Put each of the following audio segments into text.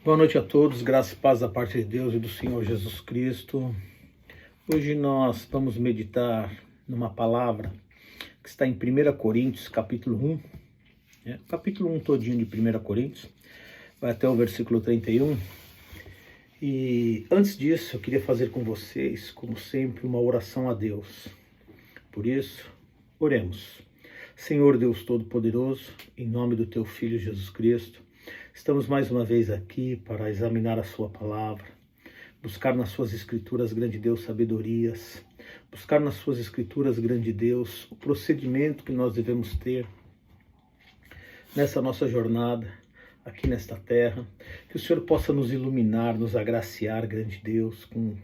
Boa noite a todos, graça e paz da parte de Deus e do Senhor Jesus Cristo. Hoje nós vamos meditar numa palavra que está em 1 Coríntios, capítulo 1. Capítulo 1 todinho de 1 Coríntios, vai até o versículo 31. E antes disso, eu queria fazer com vocês, como sempre, uma oração a Deus. Por isso, oremos. Senhor Deus Todo-Poderoso, em nome do Teu Filho Jesus Cristo, estamos mais uma vez aqui para examinar a Sua Palavra, buscar nas Suas Escrituras, grande Deus, sabedorias, buscar nas Suas Escrituras, grande Deus, o procedimento que nós devemos ter nessa nossa jornada, aqui nesta terra, que o Senhor possa nos iluminar, nos agraciar, grande Deus, com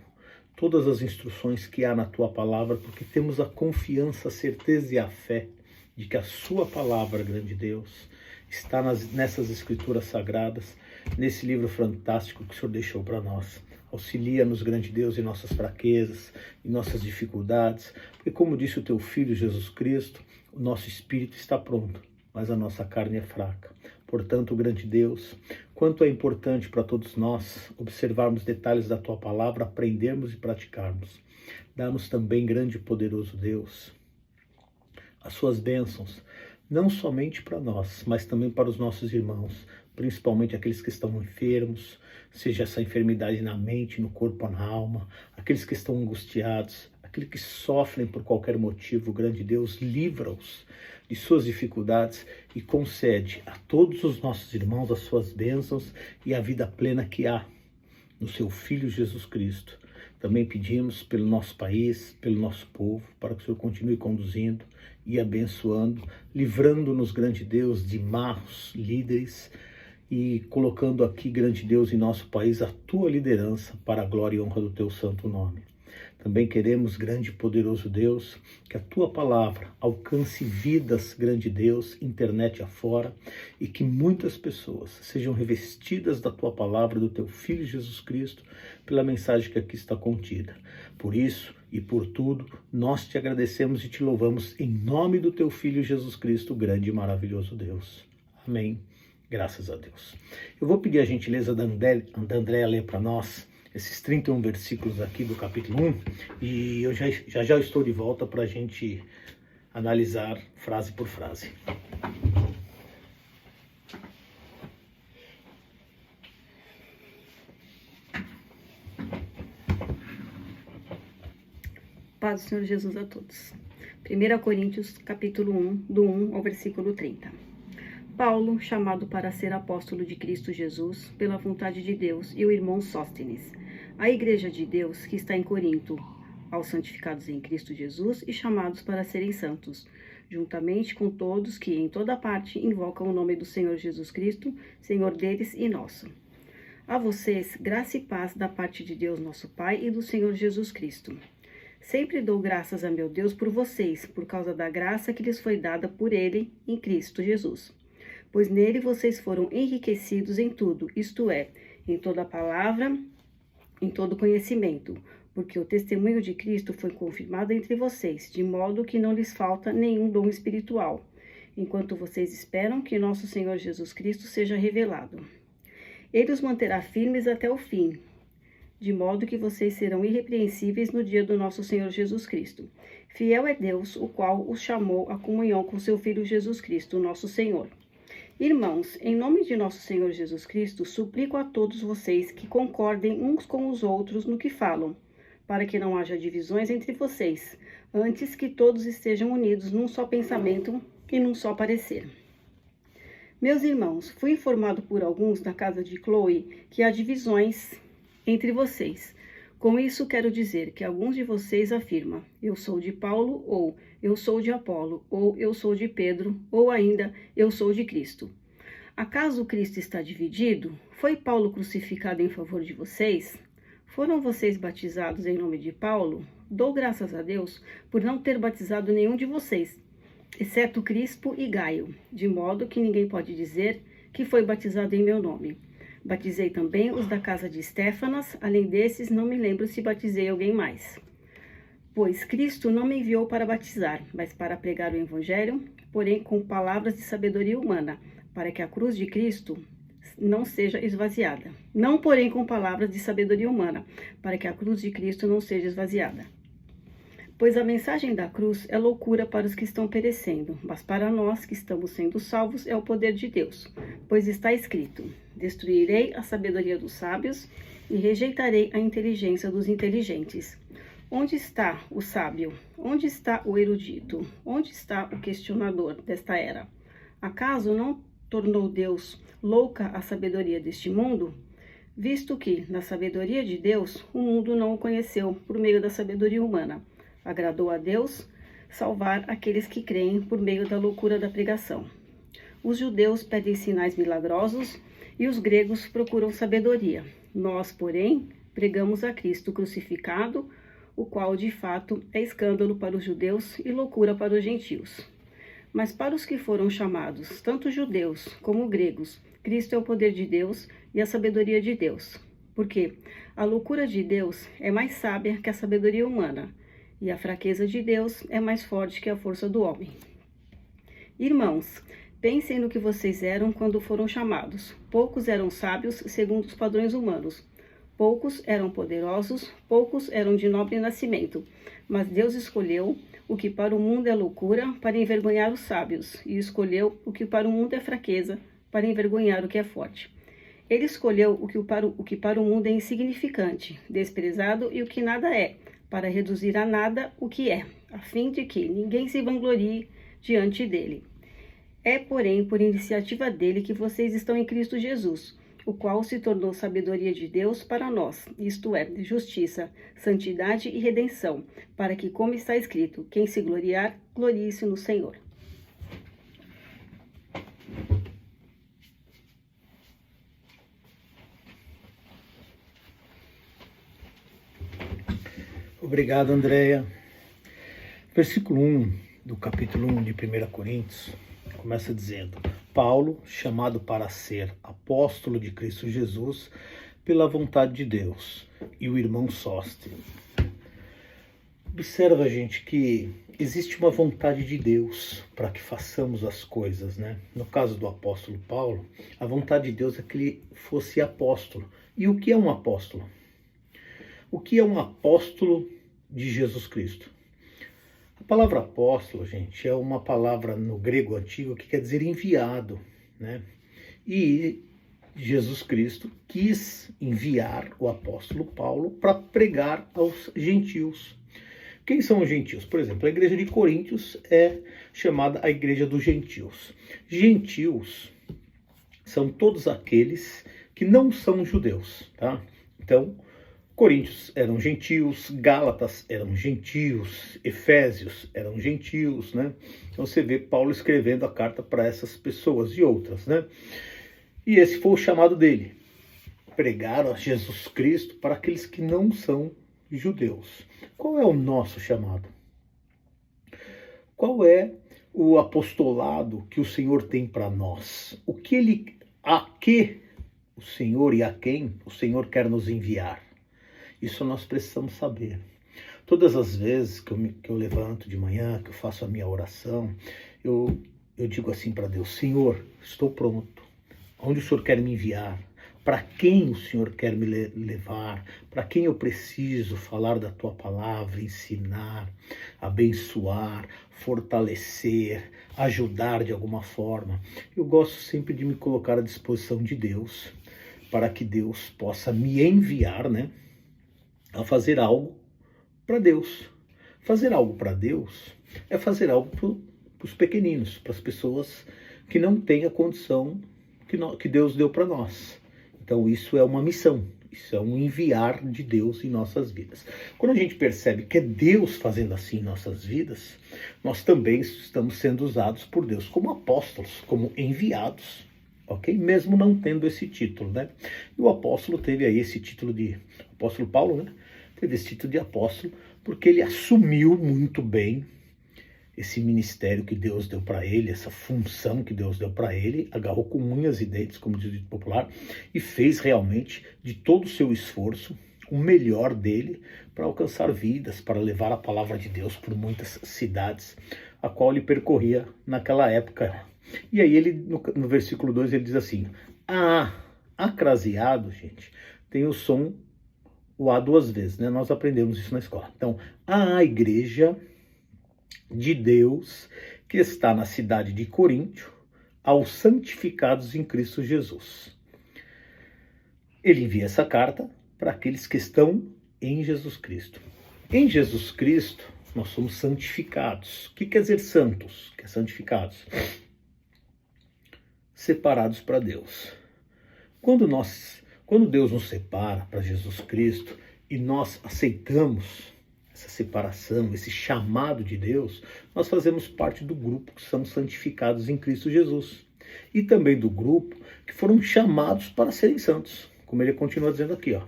todas as instruções que há na Tua Palavra, porque temos a confiança, a certeza e a fé de que a Sua Palavra, grande Deus, está nessas Escrituras Sagradas, nesse livro fantástico que o Senhor deixou para nós. Auxilia-nos, grande Deus, em nossas fraquezas, em nossas dificuldades, porque como disse o Teu Filho Jesus Cristo, o nosso espírito está pronto, mas a nossa carne é fraca. Portanto, grande Deus, quanto é importante para todos nós observarmos detalhes da Tua Palavra, aprendermos e praticarmos. Dá-nos também, grande e poderoso Deus, as Suas bênçãos, não somente para nós, mas também para os nossos irmãos, principalmente aqueles que estão enfermos, seja essa enfermidade na mente, no corpo ou na alma, aqueles que estão angustiados, aqueles que sofrem por qualquer motivo. Grande Deus, livra-os de suas dificuldades e concede a todos os nossos irmãos as suas bênçãos e a vida plena que há no Seu Filho Jesus Cristo. Também pedimos pelo nosso país, pelo nosso povo, para que o Senhor continue conduzindo e abençoando, livrando-nos, grande Deus, de maus líderes e colocando aqui, grande Deus, em nosso país a Tua liderança para a glória e honra do Teu santo nome. Também queremos, grande e poderoso Deus, que a Tua Palavra alcance vidas, grande Deus, internet afora, e que muitas pessoas sejam revestidas da Tua Palavra, do Teu Filho Jesus Cristo, pela mensagem que aqui está contida. Por isso e por tudo, nós Te agradecemos e Te louvamos em nome do Teu Filho Jesus Cristo, grande e maravilhoso Deus. Amém. Graças a Deus. Eu vou pedir a gentileza da Andréa ler para nós esses 31 versículos aqui do capítulo 1, e eu já estou de volta para a gente analisar frase por frase. Paz do Senhor Jesus a todos. 1 Coríntios, capítulo 1, do 1 ao versículo 30. Paulo, chamado para ser apóstolo de Cristo Jesus, pela vontade de Deus, e o irmão Sóstenes, a igreja de Deus que está em Corinto, aos santificados em Cristo Jesus e chamados para serem santos, juntamente com todos que em toda parte invocam o nome do Senhor Jesus Cristo, Senhor deles e nosso. A vocês, graça e paz da parte de Deus nosso Pai e do Senhor Jesus Cristo. Sempre dou graças a meu Deus por vocês, por causa da graça que lhes foi dada por Ele em Cristo Jesus. Pois nele vocês foram enriquecidos em tudo, isto é, em toda palavra, em todo conhecimento, porque o testemunho de Cristo foi confirmado entre vocês, de modo que não lhes falta nenhum dom espiritual, enquanto vocês esperam que nosso Senhor Jesus Cristo seja revelado. Ele os manterá firmes até o fim, de modo que vocês serão irrepreensíveis no dia do nosso Senhor Jesus Cristo. Fiel é Deus, o qual os chamou à comunhão com seu Filho Jesus Cristo, nosso Senhor. Irmãos, em nome de nosso Senhor Jesus Cristo, suplico a todos vocês que concordem uns com os outros no que falam, para que não haja divisões entre vocês, antes que todos estejam unidos num só pensamento e num só parecer. Meus irmãos, fui informado por alguns da casa de Chloe que há divisões entre vocês. Com isso, quero dizer que alguns de vocês afirmam, eu sou de Paulo, ou eu sou de Apolo, ou eu sou de Pedro, ou ainda, eu sou de Cristo. Acaso Cristo está dividido? Foi Paulo crucificado em favor de vocês? Foram vocês batizados em nome de Paulo? Dou graças a Deus por não ter batizado nenhum de vocês, exceto Crispo e Gaio, de modo que ninguém pode dizer que foi batizado em meu nome. Batizei também os da casa de Estéfanas, além desses não me lembro se batizei alguém mais. Pois Cristo não me enviou para batizar, mas para pregar o Evangelho, porém com palavras de sabedoria humana, para que a cruz de Cristo não seja esvaziada. Não, porém, com palavras de sabedoria humana, para que a cruz de Cristo não seja esvaziada. Pois a mensagem da cruz é loucura para os que estão perecendo, mas para nós que estamos sendo salvos é o poder de Deus. Pois está escrito: destruirei a sabedoria dos sábios e rejeitarei a inteligência dos inteligentes. Onde está o sábio? Onde está o erudito? Onde está o questionador desta era? Acaso não tornou Deus louca a sabedoria deste mundo? Visto que, na sabedoria de Deus, o mundo não o conheceu por meio da sabedoria humana. Agradou a Deus salvar aqueles que creem por meio da loucura da pregação. Os judeus pedem sinais milagrosos e os gregos procuram sabedoria. Nós, porém, pregamos a Cristo crucificado, o qual de fato é escândalo para os judeus e loucura para os gentios. Mas para os que foram chamados, tanto judeus como gregos, Cristo é o poder de Deus e a sabedoria de Deus. Porque a loucura de Deus é mais sábia que a sabedoria humana, e a fraqueza de Deus é mais forte que a força do homem. Irmãos, pensem no que vocês eram quando foram chamados. Poucos eram sábios segundo os padrões humanos. Poucos eram poderosos, poucos eram de nobre nascimento. Mas Deus escolheu o que para o mundo é loucura para envergonhar os sábios, e escolheu o que para o mundo é fraqueza para envergonhar o que é forte. Ele escolheu o que para o mundo é insignificante, desprezado e o que nada é, para reduzir a nada o que é, a fim de que ninguém se vanglorie diante dele. É, porém, por iniciativa dele que vocês estão em Cristo Jesus, o qual se tornou sabedoria de Deus para nós, isto é, justiça, santidade e redenção, para que, como está escrito, quem se gloriar, glorie-se no Senhor. Obrigado, Andréia. Versículo 1 do capítulo 1 de 1 Coríntios começa dizendo: Paulo, chamado para ser apóstolo de Cristo Jesus, pela vontade de Deus, e o irmão Sóstene. Observa, gente, que existe uma vontade de Deus para que façamos as coisas, né? No caso do apóstolo Paulo, a vontade de Deus é que ele fosse apóstolo. E o que é um apóstolo? O que é um apóstolo de Jesus Cristo? A palavra apóstolo, gente, é uma palavra no grego antigo que quer dizer enviado, né? E Jesus Cristo quis enviar o apóstolo Paulo para pregar aos gentios. Quem são os gentios? Por exemplo, a igreja de Coríntios é chamada a igreja dos gentios. Gentios são todos aqueles que não são judeus, tá? Então, Coríntios eram gentios, Gálatas eram gentios, Efésios eram gentios, né? Então você vê Paulo escrevendo a carta para essas pessoas e outras, né? E esse foi o chamado dele: pregar a Jesus Cristo para aqueles que não são judeus. Qual é o nosso chamado? Qual é o apostolado que o Senhor tem para nós? A que o Senhor e a quem o Senhor quer nos enviar? Isso nós precisamos saber. Todas as vezes que eu levanto de manhã, que eu faço a minha oração, eu digo assim para Deus: Senhor, estou pronto. Onde o Senhor quer me enviar? Para quem o Senhor quer me levar? Para quem eu preciso falar da Tua palavra, ensinar, abençoar, fortalecer, ajudar de alguma forma? Eu gosto sempre de me colocar à disposição de Deus, para que Deus possa me enviar, né, a fazer algo para Deus. Fazer algo para Deus é fazer algo para os pequeninos, para as pessoas que não têm a condição que Deus deu para nós. Então isso é uma missão, isso é um enviar de Deus em nossas vidas. Quando a gente percebe que é Deus fazendo assim em nossas vidas, nós também estamos sendo usados por Deus como apóstolos, como enviados, ok? Mesmo não tendo esse título, né? E o apóstolo teve aí esse título de apóstolo Paulo, né? Teve esse título de apóstolo porque ele assumiu muito bem esse ministério que Deus deu para ele, essa função que Deus deu para ele, agarrou com unhas e dentes, como diz o dito popular, e fez realmente de todo o seu esforço o melhor dele para alcançar vidas, para levar a palavra de Deus por muitas cidades, a qual ele percorria naquela época. E aí ele, no versículo 2, ele diz assim: acraseado, gente, tem o som, o A duas vezes, né? Nós aprendemos isso na escola. Então, a igreja de Deus que está na cidade de Coríntio, aos santificados em Cristo Jesus. Ele envia essa carta para aqueles que estão em Jesus Cristo. Em Jesus Cristo, nós somos santificados. O que quer dizer santos? Que é santificados. Separados para Deus. Quando Deus nos separa para Jesus Cristo e nós aceitamos essa separação, esse chamado de Deus, nós fazemos parte do grupo que somos santificados em Cristo Jesus. E também do grupo que foram chamados para serem santos. Como ele continua dizendo aqui, ó.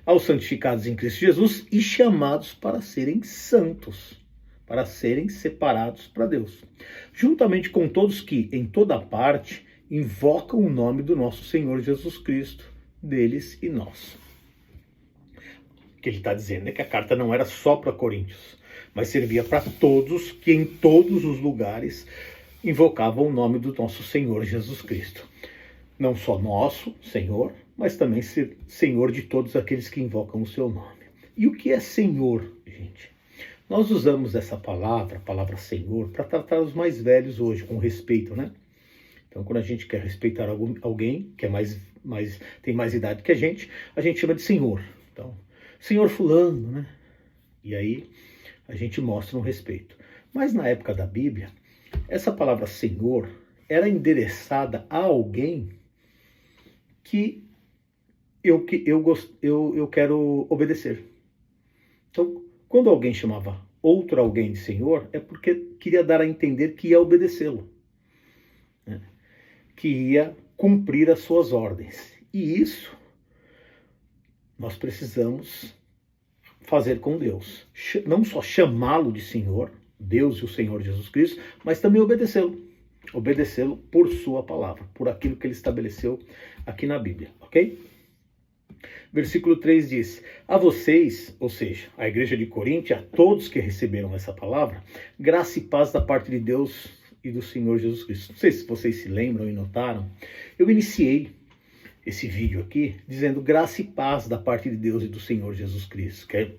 Aos santificados em Cristo Jesus e chamados para serem santos, para serem separados para Deus. Juntamente com todos que, em toda parte, invocam o nome do nosso Senhor Jesus Cristo, deles e nós. O que ele está dizendo é que a carta não era só para Coríntios, mas servia para todos que em todos os lugares invocavam o nome do nosso Senhor Jesus Cristo. Não só nosso Senhor, mas também Senhor de todos aqueles que invocam o seu nome. E o que é Senhor, gente? Nós usamos essa palavra, a palavra Senhor, para tratar os mais velhos hoje, com respeito, né? Então, quando a gente quer respeitar alguém que é tem mais idade que a gente chama de Senhor. Então, Senhor fulano, né? E aí a gente mostra um respeito. Mas na época da Bíblia, essa palavra Senhor era endereçada a alguém que eu quero obedecer. Então, quando alguém chamava outro alguém de Senhor, é porque queria dar a entender que ia obedecê-lo, né? Que ia cumprir as suas ordens. E isso nós precisamos fazer com Deus. Não só chamá-lo de Senhor, Deus e o Senhor Jesus Cristo, mas também obedecê-lo. Obedecê-lo por sua palavra, por aquilo que ele estabeleceu aqui na Bíblia, ok? Versículo 3 diz: a vocês, ou seja, a igreja de Corinto, a todos que receberam essa palavra, graça e paz da parte de Deus e do Senhor Jesus Cristo. Não sei se vocês se lembram e notaram, eu iniciei esse vídeo aqui dizendo graça e paz da parte de Deus e do Senhor Jesus Cristo, que é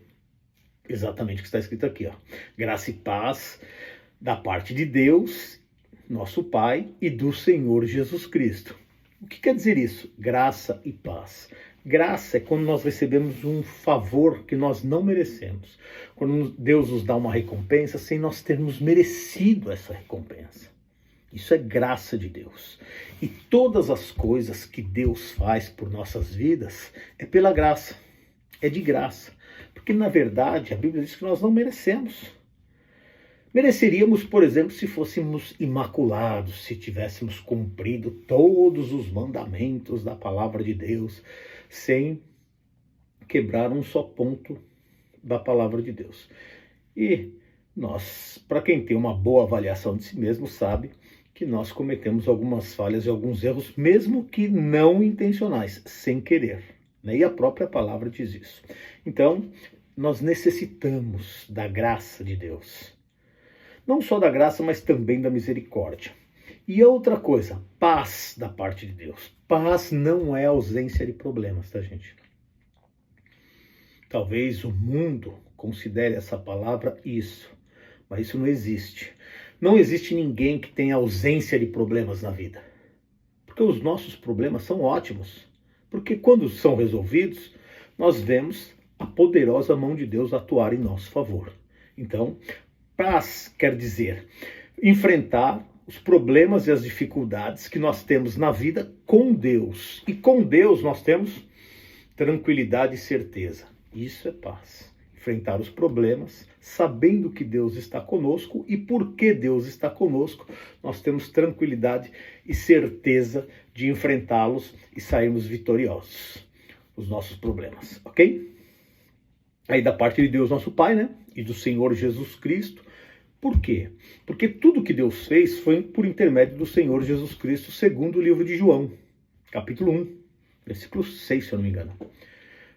exatamente o que está escrito aqui, ó. Graça e paz da parte de Deus, nosso Pai, e do Senhor Jesus Cristo. O que quer dizer isso? Graça e paz. Graça é quando nós recebemos um favor que nós não merecemos. Quando Deus nos dá uma recompensa sem nós termos merecido essa recompensa. Isso é graça de Deus. E todas as coisas que Deus faz por nossas vidas é pela graça. É de graça. Porque, na verdade, a Bíblia diz que nós não merecemos. Mereceríamos, por exemplo, se fôssemos imaculados, se tivéssemos cumprido todos os mandamentos da palavra de Deus, sem quebrar um só ponto da palavra de Deus. E nós, para quem tem uma boa avaliação de si mesmo, sabe que nós cometemos algumas falhas e alguns erros, mesmo que não intencionais, sem querer, né? E a própria palavra diz isso. Então, nós necessitamos da graça de Deus. Não só da graça, mas também da misericórdia. E outra coisa, paz da parte de Deus. Paz não é ausência de problemas, tá, gente? Talvez o mundo considere essa palavra isso, mas isso não existe. Não existe ninguém que tenha ausência de problemas na vida. Porque os nossos problemas são ótimos. Porque quando são resolvidos, nós vemos a poderosa mão de Deus atuar em nosso favor. Então, paz quer dizer enfrentar os problemas e as dificuldades que nós temos na vida com Deus. E com Deus nós temos tranquilidade e certeza. Isso é paz. Enfrentar os problemas, sabendo que Deus está conosco e porque Deus está conosco, nós temos tranquilidade e certeza de enfrentá-los e sairmos vitoriosos dos nossos problemas, ok? Aí da parte de Deus, nosso Pai, né? E do Senhor Jesus Cristo. Por quê? Porque tudo que Deus fez foi por intermédio do Senhor Jesus Cristo, segundo o livro de João, capítulo 1, versículo 6, se eu não me engano.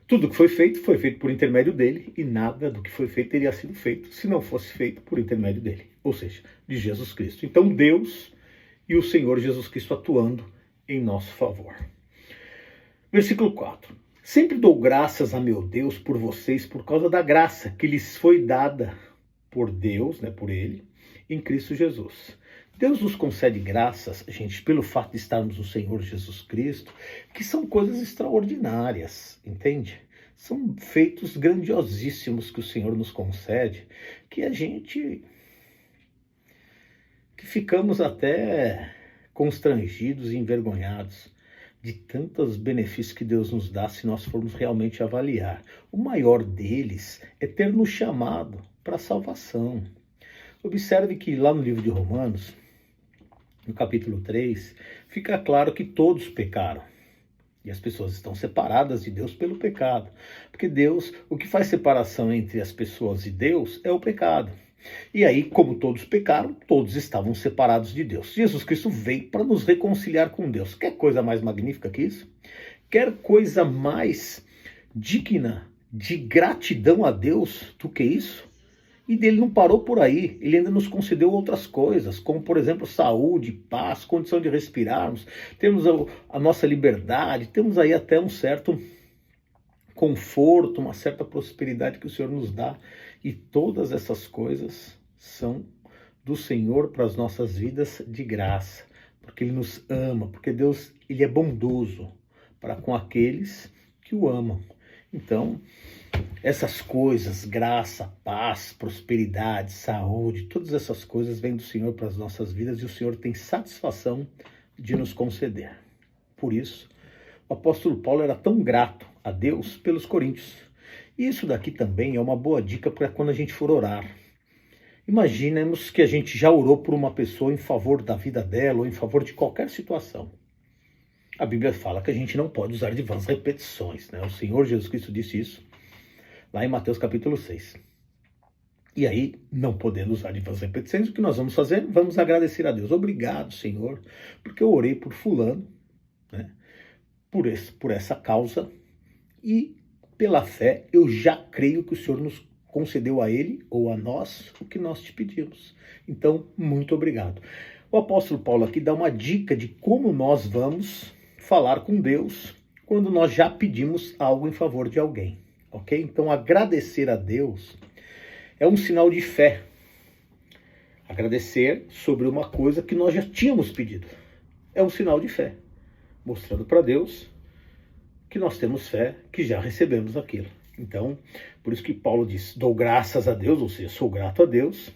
Tudo que foi feito por intermédio dele, e nada do que foi feito teria sido feito se não fosse feito por intermédio dele, ou seja, de Jesus Cristo. Então Deus e o Senhor Jesus Cristo atuando em nosso favor. Versículo 4. Sempre dou graças a meu Deus por vocês por causa da graça que lhes foi dada por Deus, né, por Ele, em Cristo Jesus. Deus nos concede graças, gente, pelo fato de estarmos no Senhor Jesus Cristo, que são coisas extraordinárias, entende? São feitos grandiosíssimos que o Senhor nos concede, que ficamos até constrangidos e envergonhados de tantos benefícios que Deus nos dá se nós formos realmente avaliar. O maior deles é ter nos chamado para a salvação. Observe que lá no livro de Romanos, no capítulo 3, fica claro que todos pecaram. E as pessoas estão separadas de Deus pelo pecado. Porque Deus, o que faz separação entre as pessoas e Deus é o pecado. E aí, como todos pecaram, todos estavam separados de Deus. Jesus Cristo veio para nos reconciliar com Deus. Quer coisa mais magnífica que isso? Quer coisa mais digna de gratidão a Deus do que isso? E dele não parou por aí, ele ainda nos concedeu outras coisas, como por exemplo saúde, paz, condição de respirarmos, temos a nossa liberdade, temos aí até um certo conforto, uma certa prosperidade que o Senhor nos dá. E todas essas coisas são do Senhor para as nossas vidas de graça, porque Ele nos ama, porque Deus, Ele é bondoso para com aqueles que o amam. Então, essas coisas, graça, paz, prosperidade, saúde, todas essas coisas vêm do Senhor para as nossas vidas e o Senhor tem satisfação de nos conceder. Por isso, o apóstolo Paulo era tão grato a Deus pelos coríntios. E isso daqui também é uma boa dica para quando a gente for orar. Imaginemos que a gente já orou por uma pessoa em favor da vida dela ou em favor de qualquer situação. A Bíblia fala que a gente não pode usar de vãs repetições, né? O Senhor Jesus Cristo disse isso lá em Mateus capítulo 6. E aí, não podendo usar de vãs repetições, o que nós vamos fazer? Vamos agradecer a Deus. Obrigado, Senhor, porque eu orei por fulano, né? Por essa causa, e pela fé eu já creio que o Senhor nos concedeu a ele ou a nós o que nós te pedimos. Então, muito obrigado. O apóstolo Paulo aqui dá uma dica de como nós vamos falar com Deus quando nós já pedimos algo em favor de alguém, ok? Então, agradecer a Deus é um sinal de fé. Agradecer sobre uma coisa que nós já tínhamos pedido é um sinal de fé, mostrando para Deus que nós temos fé, que já recebemos aquilo. Então, por isso que Paulo diz, dou graças a Deus, ou seja, sou grato a Deus,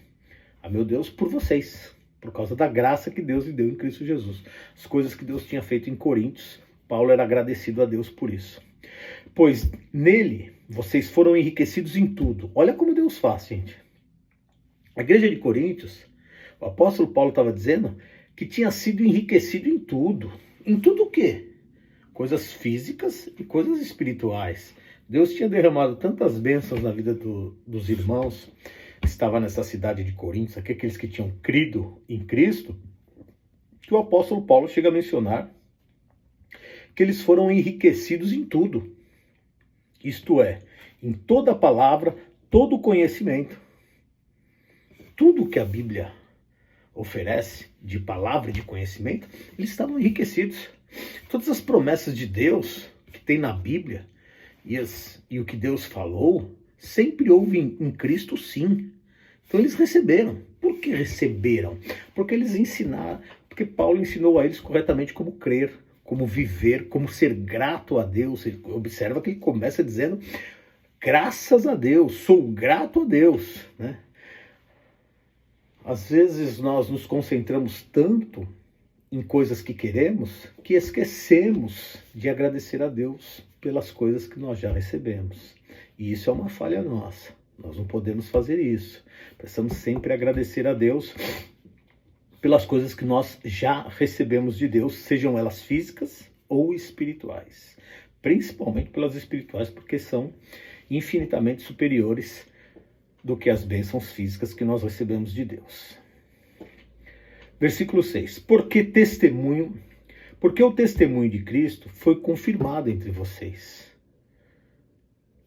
a meu Deus, por vocês, por causa da graça que Deus lhe deu em Cristo Jesus. As coisas que Deus tinha feito em Coríntios, Paulo era agradecido a Deus por isso. Pois nele, vocês foram enriquecidos em tudo. Olha como Deus faz, gente. A igreja de Coríntios, o apóstolo Paulo estava dizendo que tinha sido enriquecido em tudo. Em tudo o quê? Coisas físicas e coisas espirituais. Deus tinha derramado tantas bênçãos na vida dos irmãos que estavam nessa cidade de Coríntios, aqueles que tinham crido em Cristo, que o apóstolo Paulo chega a mencionar que eles foram enriquecidos em tudo. Isto é, em toda a palavra, todo o conhecimento. Tudo que a Bíblia oferece de palavra e de conhecimento, eles estavam enriquecidos. Todas as promessas de Deus que tem na Bíblia e o que Deus falou, sempre houve em Cristo sim. Então eles receberam. Por que receberam? Porque eles ensinaram, porque Paulo ensinou a eles corretamente como crer, como viver, como ser grato a Deus. Ele observa que ele começa dizendo, graças a Deus, sou grato a Deus, né? Às vezes nós nos concentramos tanto em coisas que queremos, que esquecemos de agradecer a Deus pelas coisas que nós já recebemos. E isso é uma falha nossa. Nós não podemos fazer isso. Precisamos sempre agradecer a Deus pelas coisas que nós já recebemos de Deus, sejam elas físicas ou espirituais. Principalmente pelas espirituais, porque são infinitamente superiores do que as bênçãos físicas que nós recebemos de Deus. Versículo 6. Porque o testemunho de Cristo foi confirmado entre vocês.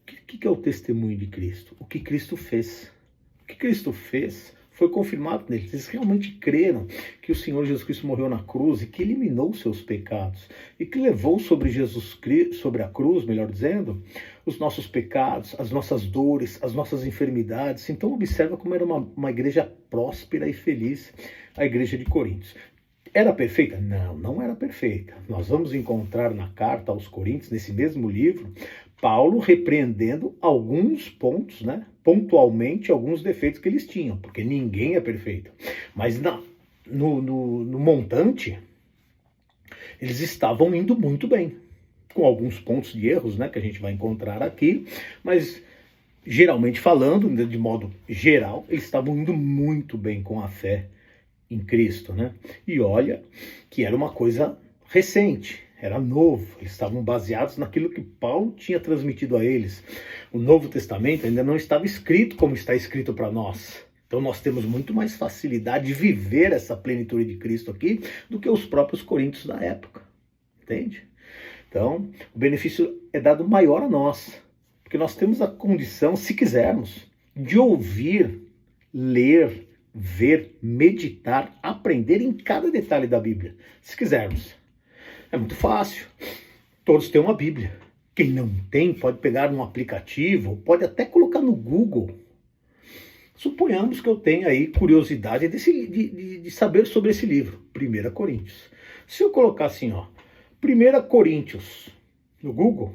O que é o testemunho de Cristo? O que Cristo fez. O que Cristo fez Foi confirmado neles. Eles realmente creram que o Senhor Jesus Cristo morreu na cruz e que eliminou os seus pecados e que levou sobre sobre a cruz, melhor dizendo, os nossos pecados, as nossas dores, as nossas enfermidades. Então observa como era uma igreja próspera e feliz, a igreja de Coríntios. Era perfeita? Não, não era perfeita. Nós vamos encontrar na carta aos Coríntios, nesse mesmo livro, Paulo repreendendo alguns pontos, né? Pontualmente alguns defeitos que eles tinham, porque ninguém é perfeito. Mas no montante, eles estavam indo muito bem, com alguns pontos de erros, né, que a gente vai encontrar aqui, mas geralmente falando, de modo geral, eles estavam indo muito bem com a fé em Cristo, né? E olha que era uma coisa recente, era novo, eles estavam baseados naquilo que Paulo tinha transmitido a eles. O Novo Testamento ainda não estava escrito como está escrito para nós. Então nós temos muito mais facilidade de viver essa plenitude de Cristo aqui do que os próprios coríntios da época, entende? Então o benefício é dado maior a nós, porque nós temos a condição, se quisermos, de ouvir, ler, ver, meditar, aprender em cada detalhe da Bíblia, se quisermos. É muito fácil. Todos têm uma Bíblia. Quem não tem pode pegar um aplicativo, pode até colocar no Google. Suponhamos que eu tenha aí curiosidade de saber sobre esse livro, 1 Coríntios. Se eu colocar assim, 1 Coríntios no Google,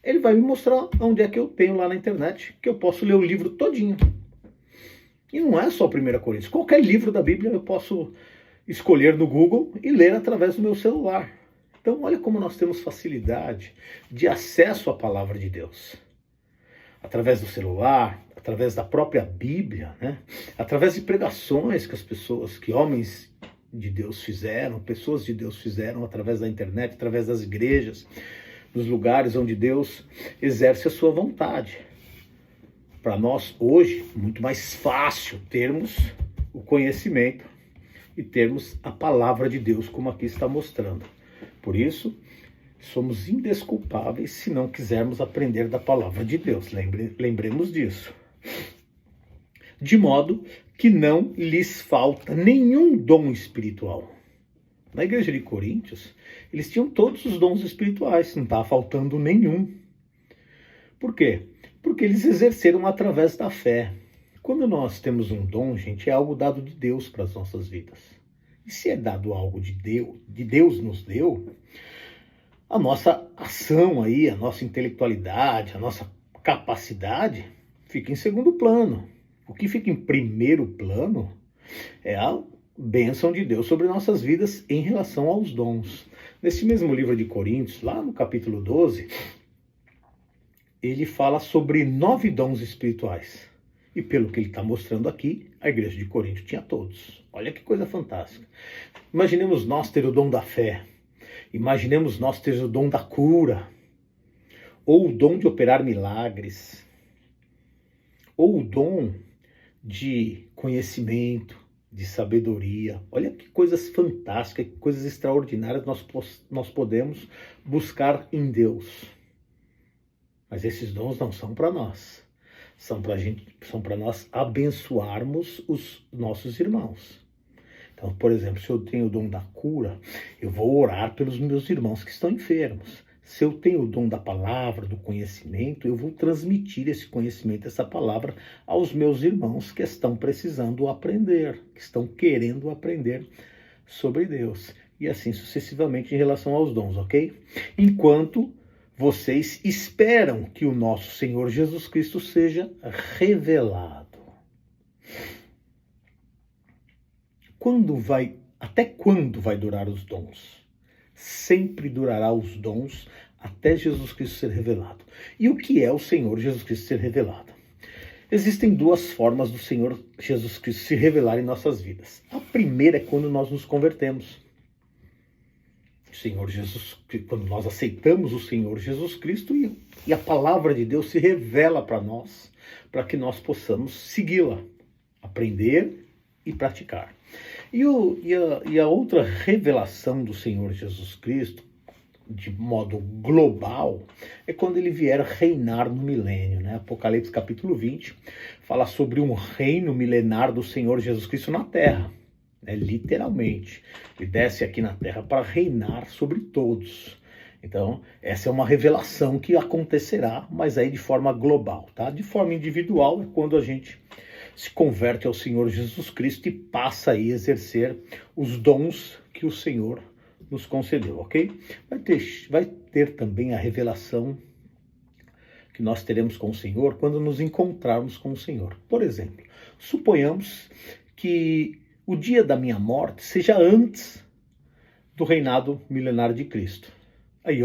ele vai me mostrar onde é que eu tenho lá na internet, que eu posso ler o livro todinho. E não é só 1 Coríntios. Qualquer livro da Bíblia eu posso escolher no Google e ler através do meu celular. Então olha como nós temos facilidade de acesso à palavra de Deus. Através do celular, através da própria Bíblia, né? Através de pregações que as pessoas, que homens de Deus fizeram, pessoas de Deus fizeram através da internet, através das igrejas, nos lugares onde Deus exerce a sua vontade. Para nós, hoje, muito mais fácil termos o conhecimento e termos a palavra de Deus, como aqui está mostrando. Por isso, somos indesculpáveis se não quisermos aprender da palavra de Deus. Lembremos disso. De modo que não lhes falta nenhum dom espiritual. Na igreja de Coríntios, eles tinham todos os dons espirituais, não estava faltando nenhum. Por quê? Porque eles exerceram através da fé. Quando nós temos um dom, gente, é algo dado de Deus para as nossas vidas. E se é dado algo de Deus nos deu, a nossa ação aí, a nossa intelectualidade, a nossa capacidade fica em segundo plano. O que fica em primeiro plano é a bênção de Deus sobre nossas vidas em relação aos dons. Nesse mesmo livro de Coríntios, lá no capítulo 12, ele fala sobre 9 dons espirituais. E pelo que ele está mostrando aqui, a igreja de Corinto tinha todos. Olha que coisa fantástica. Imaginemos nós ter o dom da fé. Imaginemos nós ter o dom da cura. Ou o dom de operar milagres. Ou o dom de conhecimento, de sabedoria. Olha que coisas fantásticas, que coisas extraordinárias nós podemos buscar em Deus. Mas esses dons não são para nós. São para nós abençoarmos os nossos irmãos. Então, por exemplo, se eu tenho o dom da cura, eu vou orar pelos meus irmãos que estão enfermos. Se eu tenho o dom da palavra, do conhecimento, eu vou transmitir esse conhecimento, essa palavra aos meus irmãos que estão precisando aprender, que estão querendo aprender sobre Deus. E assim sucessivamente em relação aos dons, ok? Enquanto vocês esperam que o nosso Senhor Jesus Cristo seja revelado. Até quando vai durar os dons? Sempre durará os dons até Jesus Cristo ser revelado. E o que é o Senhor Jesus Cristo ser revelado? Existem 2 formas do Senhor Jesus Cristo se revelar em nossas vidas. A primeira é quando nós nos convertemos. Senhor Jesus, quando nós aceitamos o Senhor Jesus Cristo e a palavra de Deus se revela para nós, para que nós possamos segui-la, aprender e praticar. E a outra revelação do Senhor Jesus Cristo de modo global é quando ele vier reinar no milênio, né? Apocalipse capítulo 20 fala sobre um reino milenar do Senhor Jesus Cristo na terra, né? Literalmente. Ele desce aqui na terra para reinar sobre todos. Então, essa é uma revelação que acontecerá, mas aí de forma global, tá? De forma individual é quando a gente se converte ao Senhor Jesus Cristo e passa aí a exercer os dons que o Senhor nos concedeu, ok? Vai ter também a revelação que nós teremos com o Senhor quando nos encontrarmos com o Senhor. Por exemplo, suponhamos que o dia da minha morte seja antes do reinado milenar de Cristo. Aí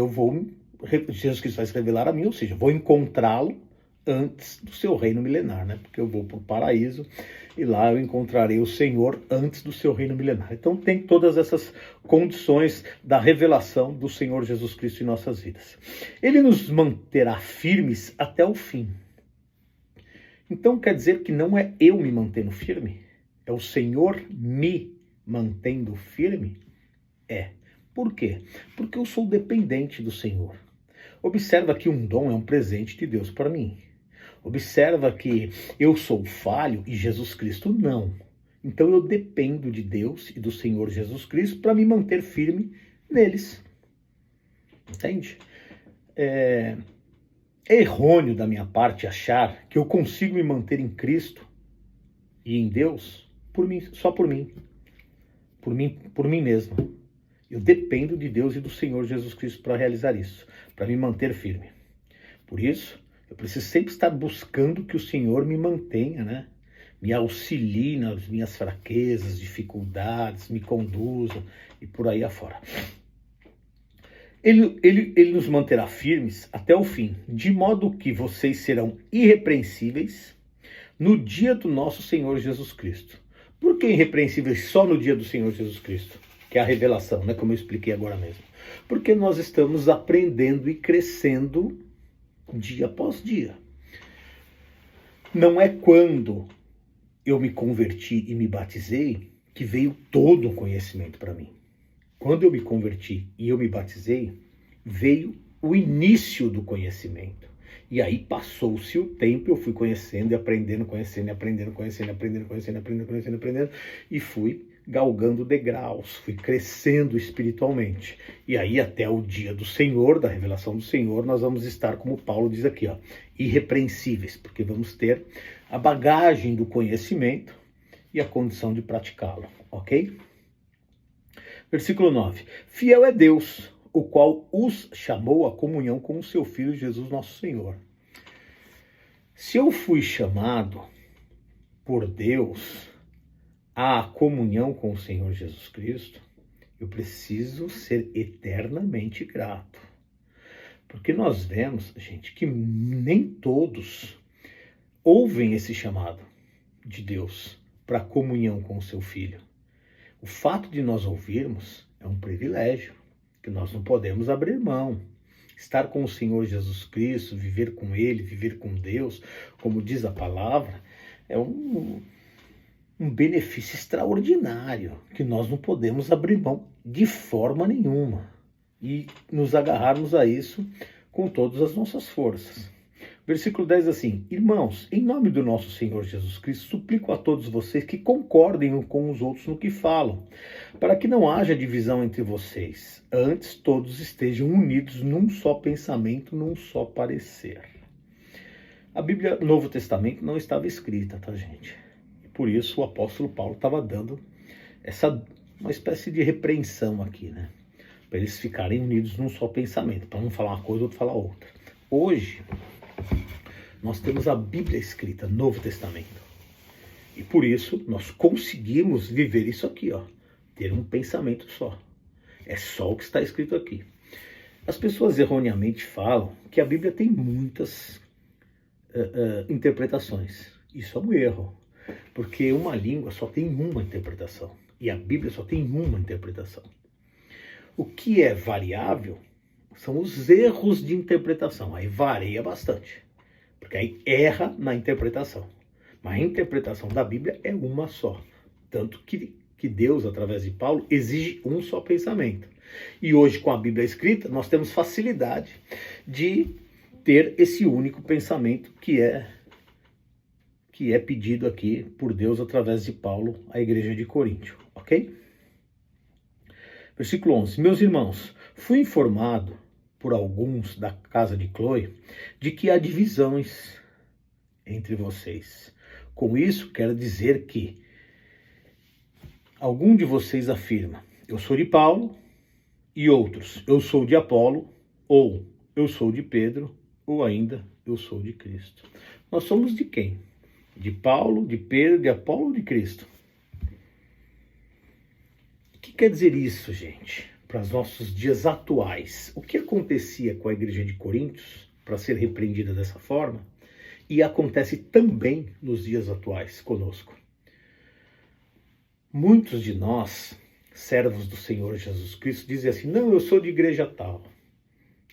Jesus Cristo vai se revelar a mim, ou seja, vou encontrá-lo antes do seu reino milenar, né? Porque eu vou para o paraíso e lá eu encontrarei o Senhor antes do seu reino milenar. Então tem todas essas condições da revelação do Senhor Jesus Cristo em nossas vidas. Ele nos manterá firmes até o fim. Então quer dizer que não é eu me mantendo firme? É o Senhor me mantendo firme? É. Por quê? Porque eu sou dependente do Senhor. Observa que um dom é um presente de Deus para mim. Observa que eu sou falho e Jesus Cristo não. Então eu dependo de Deus e do Senhor Jesus Cristo para me manter firme neles. Entende? É errôneo da minha parte achar que eu consigo me manter em Cristo e em Deus por mim, só por mim mesmo. Eu dependo de Deus e do Senhor Jesus Cristo para realizar isso, para me manter firme. Por isso, eu preciso sempre estar buscando que o Senhor me mantenha, né? Me auxilie nas minhas fraquezas, dificuldades, me conduza e por aí afora. Ele nos manterá firmes até o fim, de modo que vocês serão irrepreensíveis no dia do nosso Senhor Jesus Cristo. Por que irrepreensíveis só no dia do Senhor Jesus Cristo? Que é a revelação, né? Como eu expliquei agora mesmo. Porque nós estamos aprendendo e crescendo dia após dia. Não é quando eu me converti e me batizei que veio todo o conhecimento para mim. Quando eu me converti e eu me batizei, veio o início do conhecimento. E aí passou-se o tempo, eu fui conhecendo e aprendendo, aprendendo, e fui galgando degraus, fui crescendo espiritualmente. E aí até o dia do Senhor, da revelação do Senhor, nós vamos estar, como Paulo diz aqui, ó, irrepreensíveis, porque vamos ter a bagagem do conhecimento e a condição de praticá-lo, ok? Versículo 9. Fiel é Deus, o qual os chamou à comunhão com o seu Filho Jesus nosso Senhor. Se eu fui chamado por Deus à comunhão com o Senhor Jesus Cristo, eu preciso ser eternamente grato. Porque nós vemos, gente, que nem todos ouvem esse chamado de Deus para comunhão com o seu Filho. O fato de nós ouvirmos é um privilégio que nós não podemos abrir mão. Estar com o Senhor Jesus Cristo, viver com Ele, viver com Deus, como diz a palavra, é um benefício extraordinário que nós não podemos abrir mão de forma nenhuma e nos agarrarmos a isso com todas as nossas forças. Versículo 10 assim: Irmãos, em nome do nosso Senhor Jesus Cristo, suplico a todos vocês que concordem uns com os outros no que falam, para que não haja divisão entre vocês. Antes, todos estejam unidos num só pensamento, num só parecer. A Bíblia, Novo Testamento, não estava escrita, tá, gente? E por isso o apóstolo Paulo estava dando uma espécie de repreensão aqui, né? Para eles ficarem unidos num só pensamento, para um falar uma coisa, outro falar outra. Hoje, nós temos a Bíblia escrita, Novo Testamento. E por isso, nós conseguimos viver isso aqui, ó. Ter um pensamento só. É só o que está escrito aqui. As pessoas erroneamente falam que a Bíblia tem muitas interpretações. Isso é um erro. Porque uma língua só tem uma interpretação. E a Bíblia só tem uma interpretação. O que é variável são os erros de interpretação. Aí varia bastante. Porque aí erra na interpretação. Mas a interpretação da Bíblia é uma só. Tanto que que Deus, através de Paulo, exige um só pensamento. E hoje, com a Bíblia escrita, nós temos facilidade de ter esse único pensamento que é pedido aqui por Deus através de Paulo à igreja de Coríntio, ok? Versículo 11. Meus irmãos, fui informado por alguns da casa de Cloe de que há divisões entre vocês. Com isso, quero dizer que algum de vocês afirma, eu sou de Paulo, e outros, eu sou de Apolo, ou eu sou de Pedro, ou ainda eu sou de Cristo. Nós somos de quem? De Paulo, de Pedro, de Apolo ou de Cristo? O que quer dizer isso, gente? Para os nossos dias atuais. O que acontecia com a igreja de Coríntios para ser repreendida dessa forma? E acontece também nos dias atuais conosco. Muitos de nós, servos do Senhor Jesus Cristo, dizem assim, não, eu sou de igreja tal,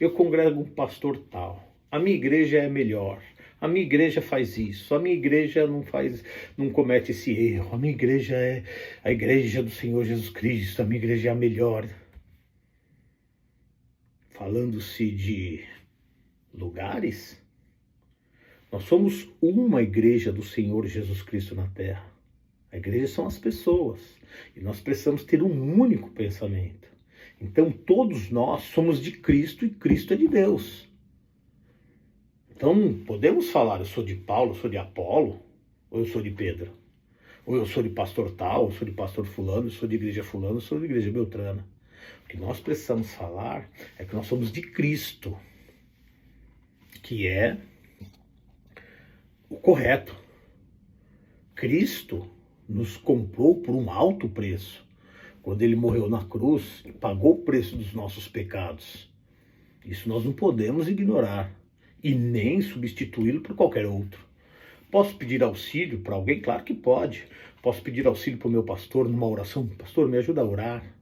eu congrego um pastor tal, a minha igreja é melhor, a minha igreja faz isso, a minha igreja não comete esse erro, a minha igreja é a igreja do Senhor Jesus Cristo, a minha igreja é a melhor. Falando-se de lugares, nós somos uma igreja do Senhor Jesus Cristo na terra. A igreja são as pessoas. E nós precisamos ter um único pensamento. Então todos nós somos de Cristo e Cristo é de Deus. Então podemos falar, eu sou de Paulo, eu sou de Apolo, ou eu sou de Pedro. Ou eu sou de pastor tal, eu sou de pastor fulano, eu sou de igreja fulano, eu sou de igreja beltrana. O que nós precisamos falar é que nós somos de Cristo, que é o correto. Cristo nos comprou por um alto preço. Quando ele morreu na cruz, pagou o preço dos nossos pecados. Isso nós não podemos ignorar e nem substituí-lo por qualquer outro. Posso pedir auxílio para alguém? Claro que pode. Posso pedir auxílio para o meu pastor numa oração? Pastor, me ajuda a orar.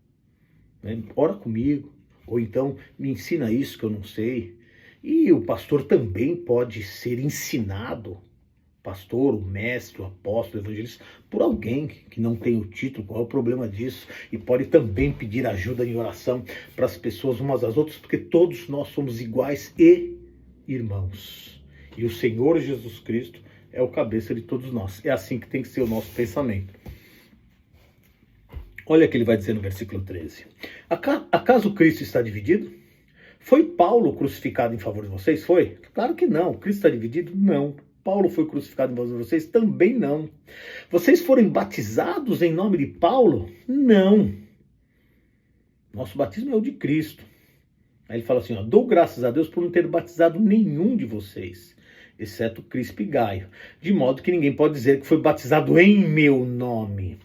Ora comigo. Ou então, me ensina isso que eu não sei. E o pastor também pode ser ensinado, pastor, o mestre, o apóstolo, o evangelista, por alguém que não tem o título. Qual é o problema disso? E pode também pedir ajuda em oração para as pessoas umas às outras, porque todos nós somos iguais e irmãos. E o Senhor Jesus Cristo é o cabeça de todos nós. É assim que tem que ser o nosso pensamento. Olha o que ele vai dizer no versículo 13. Acaso Cristo está dividido? Foi Paulo crucificado em favor de vocês? Foi? Claro que não. Cristo está dividido? Não. Paulo foi crucificado em favor de vocês? Também não. Vocês foram batizados em nome de Paulo? Não. Nosso batismo é o de Cristo. Aí ele fala assim, ó, dou graças a Deus por não ter batizado nenhum de vocês, exceto Crispo e Gaio, de modo que ninguém pode dizer que foi batizado em meu nome.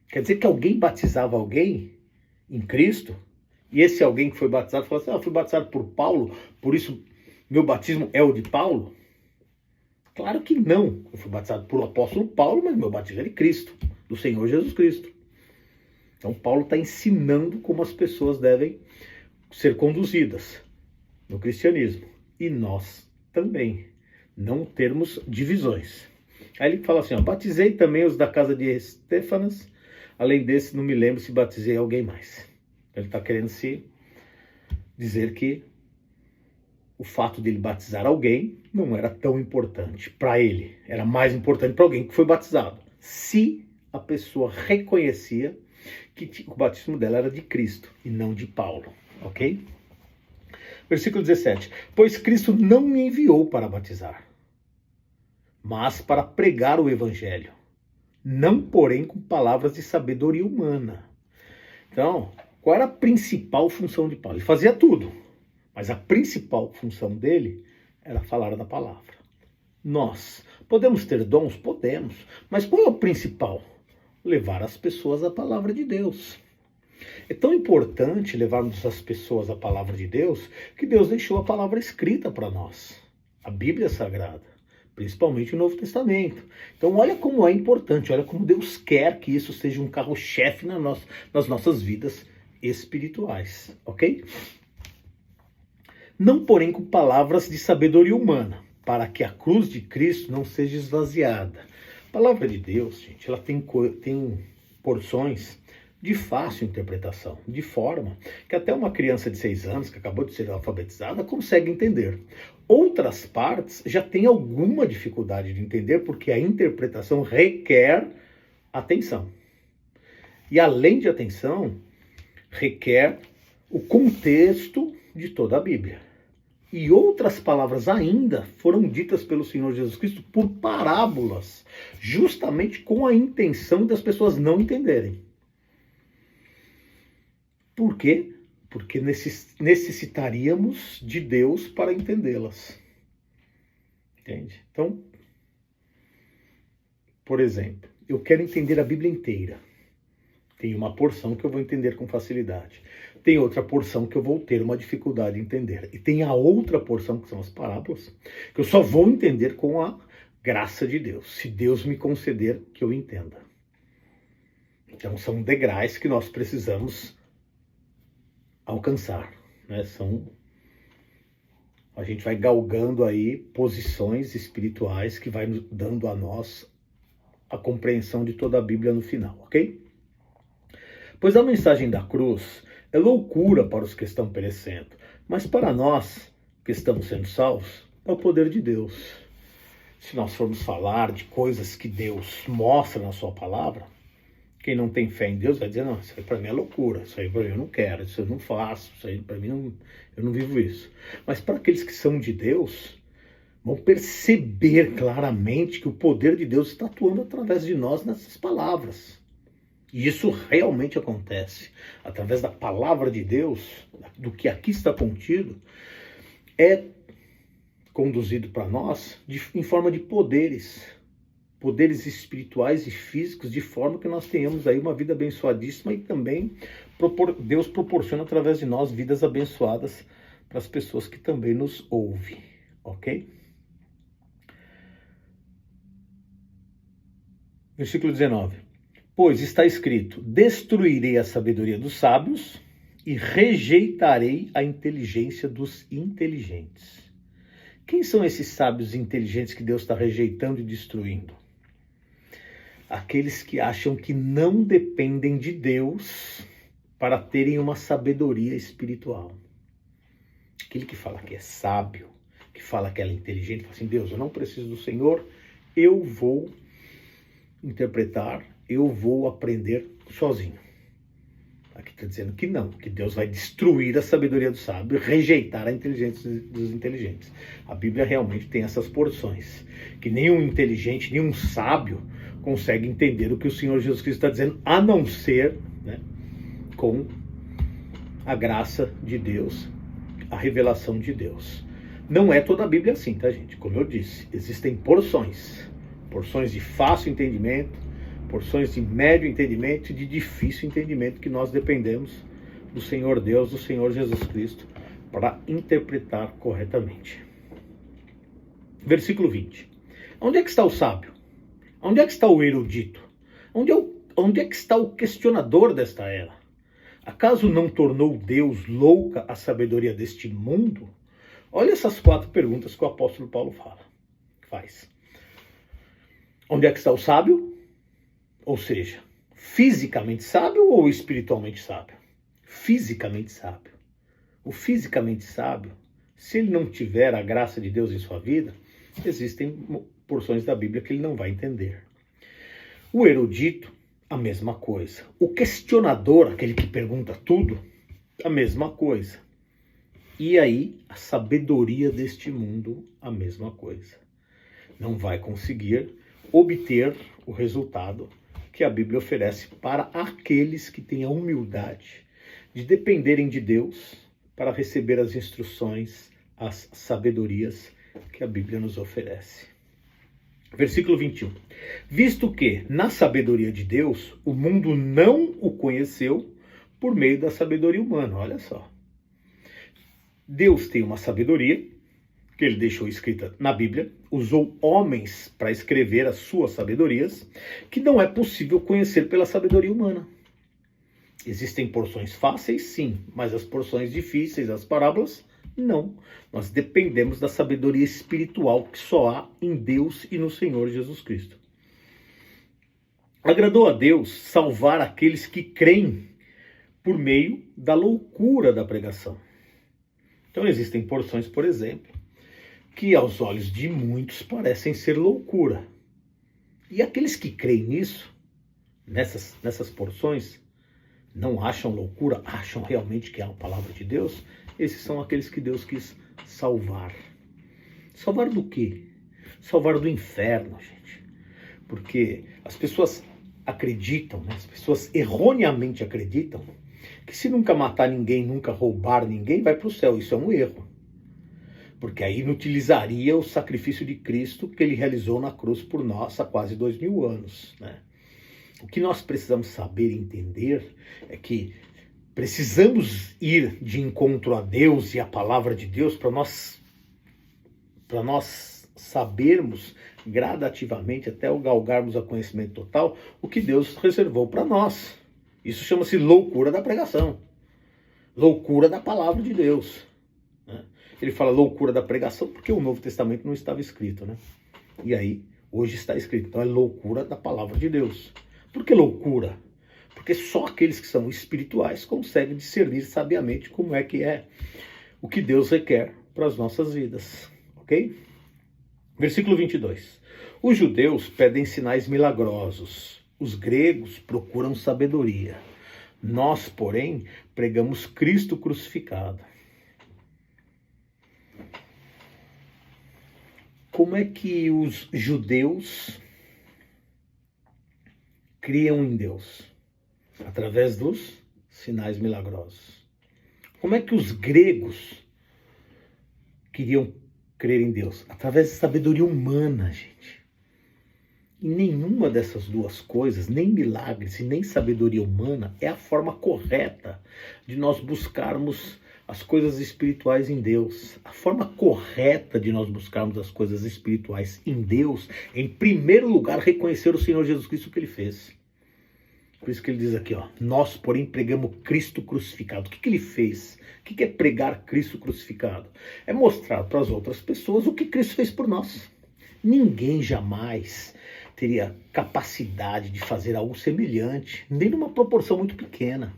Quer dizer que alguém batizava alguém em Cristo, e esse alguém que foi batizado fala assim, eu fui batizado por Paulo, por isso meu batismo é o de Paulo? Claro que não. Eu fui batizado por o apóstolo Paulo, mas meu batismo é de Cristo, do Senhor Jesus Cristo. Então Paulo está ensinando como as pessoas devem ser conduzidas no cristianismo. E nós também não termos divisões. Aí ele fala assim, ó, batizei também os da casa de Estéfanas, além desse não me lembro se batizei alguém mais. Ele está querendo se dizer que o fato de ele batizar alguém não era tão importante para ele. Era mais importante para alguém que foi batizado. Se a pessoa reconhecia que o batismo dela era de Cristo e não de Paulo. Ok? Versículo 17. Pois Cristo não me enviou para batizar, mas para pregar o evangelho. Não, porém, com palavras de sabedoria humana. Então, qual era a principal função de Paulo? Ele fazia tudo. Mas a principal função dele era falar da palavra. Nós podemos ter dons? Podemos. Mas qual é o principal? Levar as pessoas à palavra de Deus. É tão importante levarmos as pessoas à palavra de Deus, que Deus deixou a palavra escrita para nós. A Bíblia Sagrada. Principalmente o Novo Testamento. Então olha como é importante, olha como Deus quer que isso seja um carro-chefe nas nossas vidas espirituais. Ok? Não, porém, com palavras de sabedoria humana, para que a cruz de Cristo não seja esvaziada. A palavra de Deus, gente, ela tem porções de fácil interpretação, de forma que até uma criança de 6 anos, que acabou de ser alfabetizada, consegue entender. Outras partes já têm alguma dificuldade de entender, porque a interpretação requer atenção. E além de atenção, requer o contexto de toda a Bíblia. E outras palavras ainda foram ditas pelo Senhor Jesus Cristo por parábolas, justamente com a intenção das pessoas não entenderem. Por quê? Porque necessitaríamos de Deus para entendê-las. Entende? Então, por exemplo, eu quero entender a Bíblia inteira. Tem uma porção que eu vou entender com facilidade. Tem outra porção que eu vou ter uma dificuldade em entender. E tem a outra porção, que são as parábolas, que eu só vou entender com a graça de Deus, se Deus me conceder que eu entenda. Então são degraus que nós precisamos alcançar, né? A gente vai galgando aí posições espirituais que vai dando a nós a compreensão de toda a Bíblia no final, ok? Pois a mensagem da cruz é loucura para os que estão perecendo, mas para nós que estamos sendo salvos, é o poder de Deus. Se nós formos falar de coisas que Deus mostra na sua palavra, quem não tem fé em Deus vai dizer, não, isso aí para mim é loucura, isso aí para mim eu não quero, isso eu não faço, isso aí para mim eu não vivo isso. Mas para aqueles que são de Deus, vão perceber claramente que o poder de Deus está atuando através de nós nessas palavras. E isso realmente acontece. Através da palavra de Deus, do que aqui está contido, é conduzido para nós em forma de poderes espirituais e físicos, de forma que nós tenhamos aí uma vida abençoadíssima e também Deus proporciona através de nós vidas abençoadas para as pessoas que também nos ouvem, ok? Versículo 19. Pois está escrito, destruirei a sabedoria dos sábios e rejeitarei a inteligência dos inteligentes. Quem são esses sábios e inteligentes que Deus está rejeitando e destruindo? Aqueles que acham que não dependem de Deus para terem uma sabedoria espiritual. Aquele que fala que é sábio, que fala que é inteligente, fala assim, Deus, eu não preciso do Senhor, eu vou interpretar, eu vou aprender sozinho. Aqui está dizendo que não, que Deus vai destruir a sabedoria do sábio, rejeitar a inteligência dos inteligentes. A Bíblia realmente tem essas porções, que nenhum inteligente, nenhum sábio consegue entender o que o Senhor Jesus Cristo está dizendo, a não ser, né, com a graça de Deus, a revelação de Deus. Não é toda a Bíblia assim, tá, gente? Como eu disse, existem porções de fácil entendimento, porções de médio entendimento e de difícil entendimento, que nós dependemos do Senhor Deus, do Senhor Jesus Cristo, para interpretar corretamente. Versículo 20. Onde é que está o sábio? Onde é que está o erudito? Onde é que está o questionador desta era? Acaso não tornou Deus louca a sabedoria deste mundo? Olha essas 4 perguntas que o apóstolo Paulo faz. Onde é que está o sábio? Ou seja, fisicamente sábio ou espiritualmente sábio? Fisicamente sábio. O fisicamente sábio, se ele não tiver a graça de Deus em sua vida, existem porções da Bíblia que ele não vai entender. O erudito, a mesma coisa. O questionador, aquele que pergunta tudo, a mesma coisa. E aí, a sabedoria deste mundo, a mesma coisa. Não vai conseguir obter o resultado que a Bíblia oferece para aqueles que têm a humildade de dependerem de Deus para receber as instruções, as sabedorias que a Bíblia nos oferece. Versículo 21. Visto que, na sabedoria de Deus, o mundo não o conheceu por meio da sabedoria humana. Olha só. Deus tem uma sabedoria que ele deixou escrita na Bíblia, usou homens para escrever as suas sabedorias, que não é possível conhecer pela sabedoria humana. Existem porções fáceis, sim, mas as porções difíceis, as parábolas, não. Nós dependemos da sabedoria espiritual que só há em Deus e no Senhor Jesus Cristo. Agradou a Deus salvar aqueles que creem por meio da loucura da pregação. Então existem porções, por exemplo, que aos olhos de muitos parecem ser loucura. E aqueles que creem nisso, nessas porções, não acham loucura, acham realmente que é a palavra de Deus, esses são aqueles que Deus quis salvar. Salvar do quê? Salvar do inferno, gente. Porque as pessoas acreditam, né? As pessoas erroneamente acreditam que se nunca matar ninguém, nunca roubar ninguém, vai para o céu. Isso é um erro. Porque aí inutilizaria o sacrifício de Cristo que ele realizou na cruz por nós há quase 2000 anos, né? O que nós precisamos saber e entender é que precisamos ir de encontro a Deus e à palavra de Deus para nós sabermos gradativamente, até o galgarmos a conhecimento total, o que Deus reservou para nós. Isso chama-se loucura da pregação, loucura da palavra de Deus, né? Ele fala loucura da pregação porque o Novo Testamento não estava escrito, né? E aí, hoje está escrito. Então é loucura da palavra de Deus. Por que loucura? Porque só aqueles que são espirituais conseguem discernir sabiamente como é que é o que Deus requer para as nossas vidas. Ok? Versículo 22. Os judeus pedem sinais milagrosos. Os gregos procuram sabedoria. Nós, porém, pregamos Cristo crucificado. Como é que os judeus criam em Deus? Através dos sinais milagrosos. Como é que os gregos queriam crer em Deus? Através de sabedoria humana, gente. E nenhuma dessas duas coisas, nem milagres e nem sabedoria humana, é a forma correta de nós buscarmos as coisas espirituais em Deus. A forma correta de nós buscarmos as coisas espirituais em Deus é, em primeiro lugar, reconhecer o Senhor Jesus Cristo, o que ele fez. Por isso que ele diz aqui, ó, nós, porém, pregamos Cristo crucificado. O que ele fez? O que é pregar Cristo crucificado? É mostrar para as outras pessoas o que Cristo fez por nós. Ninguém jamais teria capacidade de fazer algo semelhante, nem numa proporção muito pequena,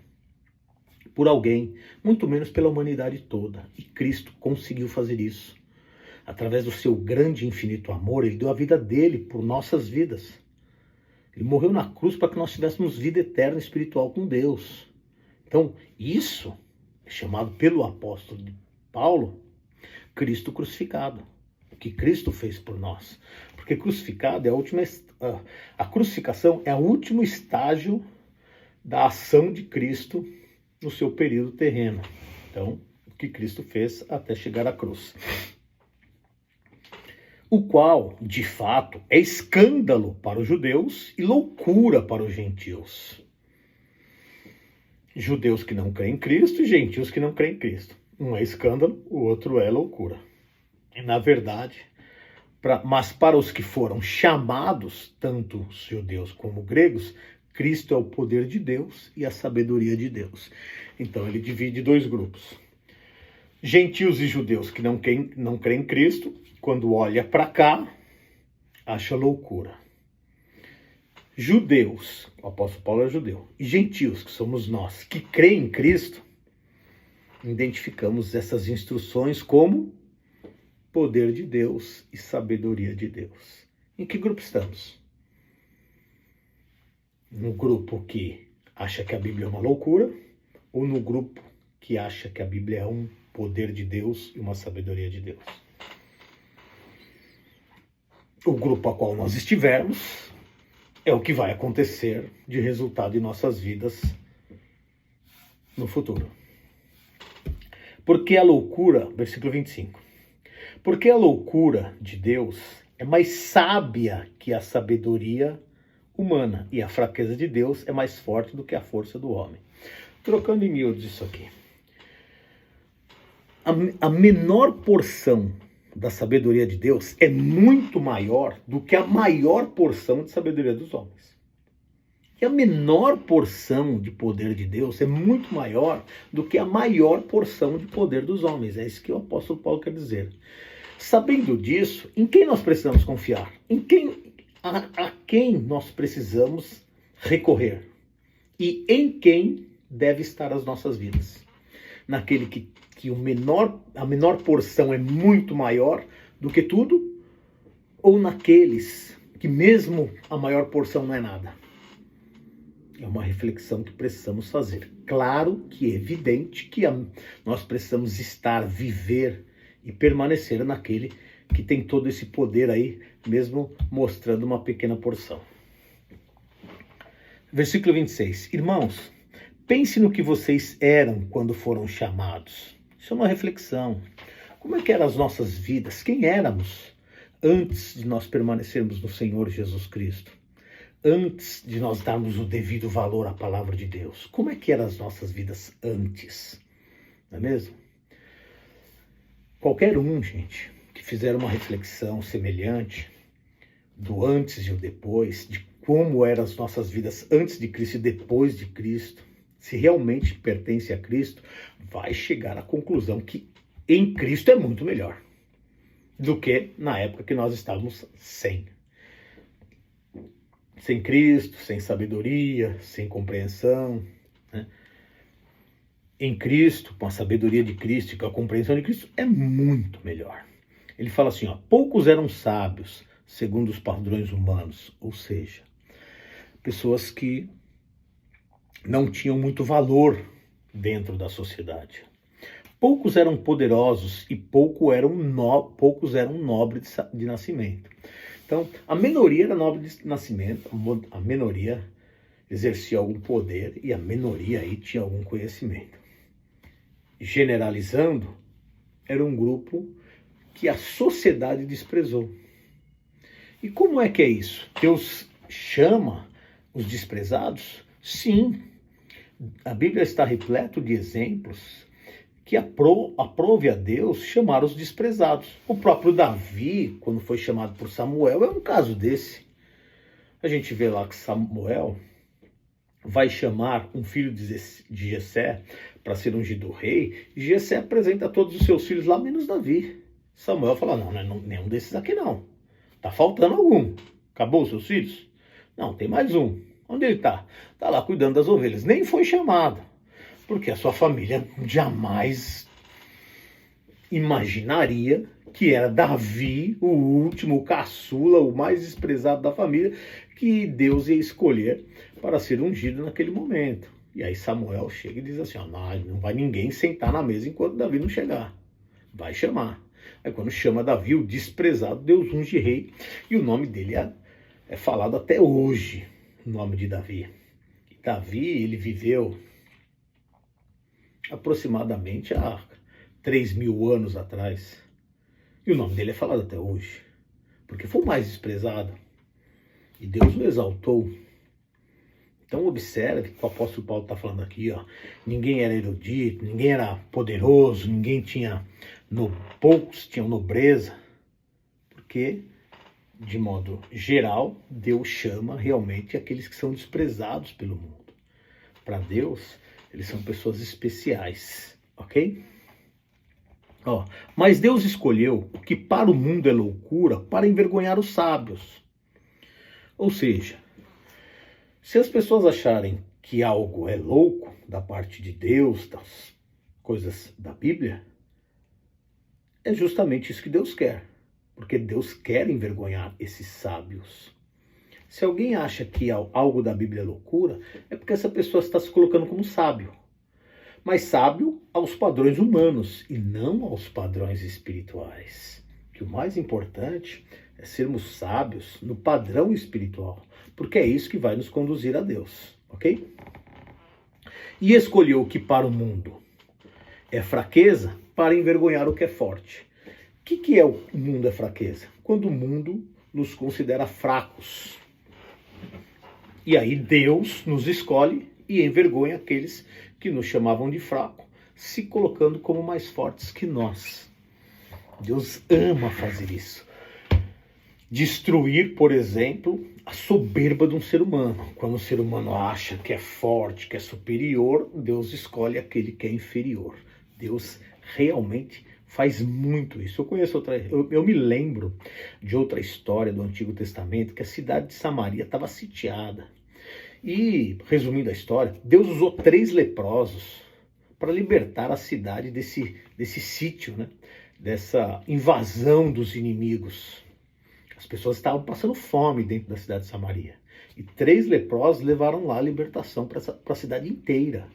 por alguém, muito menos pela humanidade toda. E Cristo conseguiu fazer isso. Através do seu grande e infinito amor, ele deu a vida dele por nossas vidas. Ele morreu na cruz para que nós tivéssemos vida eterna espiritual com Deus. Então, isso é chamado pelo apóstolo Paulo, Cristo crucificado. O que Cristo fez por nós. Porque crucificado é a crucificação é o último estágio da ação de Cristo no seu período terreno. Então, o que Cristo fez até chegar à cruz. O qual, de fato, é escândalo para os judeus e loucura para os gentios. Judeus que não creem em Cristo e gentios que não creem em Cristo. Um é escândalo, o outro é loucura. E, na verdade, mas para os que foram chamados, tanto os judeus como gregos, Cristo é o poder de Deus e a sabedoria de Deus. Então ele divide dois grupos. Gentios e judeus que não creem em Cristo, quando olha para cá, acha loucura. Judeus, o apóstolo Paulo é judeu, e gentios, que somos nós, que creem em Cristo, identificamos essas instruções como poder de Deus e sabedoria de Deus. Em que grupo estamos? No grupo que acha que a Bíblia é uma loucura, ou no grupo que acha que a Bíblia é um poder de Deus e uma sabedoria de Deus? O grupo a qual nós estivermos é o que vai acontecer de resultado em nossas vidas no futuro. Porque a loucura, versículo 25, porque a loucura de Deus é mais sábia que a sabedoria humana, e a fraqueza de Deus é mais forte do que a força do homem. Trocando em miúdos isso aqui. A menor porção da sabedoria de Deus é muito maior do que a maior porção de sabedoria dos homens. E a menor porção de poder de Deus é muito maior do que a maior porção de poder dos homens. É isso que o apóstolo Paulo quer dizer. Sabendo disso, em quem nós precisamos confiar? A quem nós precisamos recorrer e em quem deve estar as nossas vidas. Naquele que a menor porção é muito maior do que tudo, ou naqueles que mesmo a maior porção não é nada? É uma reflexão que precisamos fazer. Claro que é evidente que nós precisamos estar, viver e permanecer naquele que tem todo esse poder aí, mesmo mostrando uma pequena porção. Versículo 26. Irmãos, pense no que vocês eram quando foram chamados. Isso é uma reflexão. Como é que eram as nossas vidas? Quem éramos antes de nós permanecermos no Senhor Jesus Cristo? Antes de nós darmos o devido valor à palavra de Deus. Como é que eram as nossas vidas antes? Não é mesmo? Qualquer um, gente, que fizer uma reflexão semelhante do antes e o depois, de como eram as nossas vidas antes de Cristo e depois de Cristo, se realmente pertence a Cristo, vai chegar à conclusão que em Cristo é muito melhor do que na época que nós estávamos sem Cristo, sem sabedoria, sem compreensão, né? Em Cristo, com a sabedoria de Cristo e com a compreensão de Cristo, é muito melhor. Ele fala assim, ó, poucos eram sábios, segundo os padrões humanos, ou seja, pessoas que não tinham muito valor dentro da sociedade. Poucos eram poderosos e poucos eram nobres de nascimento. Então, a minoria era nobre de nascimento, a minoria exercia algum poder e a minoria aí tinha algum conhecimento. Generalizando, era um grupo que a sociedade desprezou. E como é que é isso? Deus chama os desprezados? Sim. A Bíblia está repleta de exemplos que aprove a Deus chamar os desprezados. O próprio Davi, quando foi chamado por Samuel, é um caso desse. A gente vê lá que Samuel vai chamar um filho de Jessé para ser ungido rei, e Jessé apresenta todos os seus filhos lá, menos Davi. Samuel fala, não é nenhum desses aqui não. Tá faltando algum. Acabou os seus filhos? Não, tem mais um. Onde ele tá? Tá lá cuidando das ovelhas. Nem foi chamado. Porque a sua família jamais imaginaria que era Davi, o último, o caçula, o mais desprezado da família, que Deus ia escolher para ser ungido naquele momento. E aí Samuel chega e diz assim, ó, não vai ninguém sentar na mesa enquanto Davi não chegar. Vai chamar. Aí quando chama Davi, o desprezado, Deus unge rei. E o nome dele é falado até hoje, o nome de Davi. E Davi, ele viveu aproximadamente há 3.000 anos atrás. E o nome dele é falado até hoje. Porque foi o mais desprezado. E Deus o exaltou. Então observe que o apóstolo Paulo está falando aqui, ó. Ninguém era erudito, ninguém era poderoso, poucos tinham nobreza. Porque, de modo geral, Deus chama realmente aqueles que são desprezados pelo mundo. Para Deus, eles são pessoas especiais, ok? Ó, mas Deus escolheu o que para o mundo é loucura para envergonhar os sábios. Ou seja, se as pessoas acharem que algo é louco da parte de Deus, das coisas da Bíblia, é justamente isso que Deus quer. Porque Deus quer envergonhar esses sábios. Se alguém acha que algo da Bíblia é loucura, é porque essa pessoa está se colocando como sábio. Mas sábio aos padrões humanos e não aos padrões espirituais. Que o mais importante é sermos sábios no padrão espiritual, porque é isso que vai nos conduzir a Deus, ok? E escolheu o que para o mundo é fraqueza para envergonhar o que é forte. O que é o mundo é fraqueza? Quando o mundo nos considera fracos. E aí Deus nos escolhe e envergonha aqueles que nos chamavam de fraco, se colocando como mais fortes que nós. Deus ama fazer isso. Destruir, por exemplo, a soberba de um ser humano. Quando o ser humano acha que é forte, que é superior, Deus escolhe aquele que é inferior. Deus realmente faz muito isso. Eu me lembro de outra história do Antigo Testamento, que a cidade de Samaria estava sitiada. E, resumindo a história, Deus usou 3 leprosos para libertar a cidade desse sítio, né? Dessa invasão dos inimigos. As pessoas estavam passando fome dentro da cidade de Samaria. E 3 leprosos levaram lá a libertação para a cidade inteira.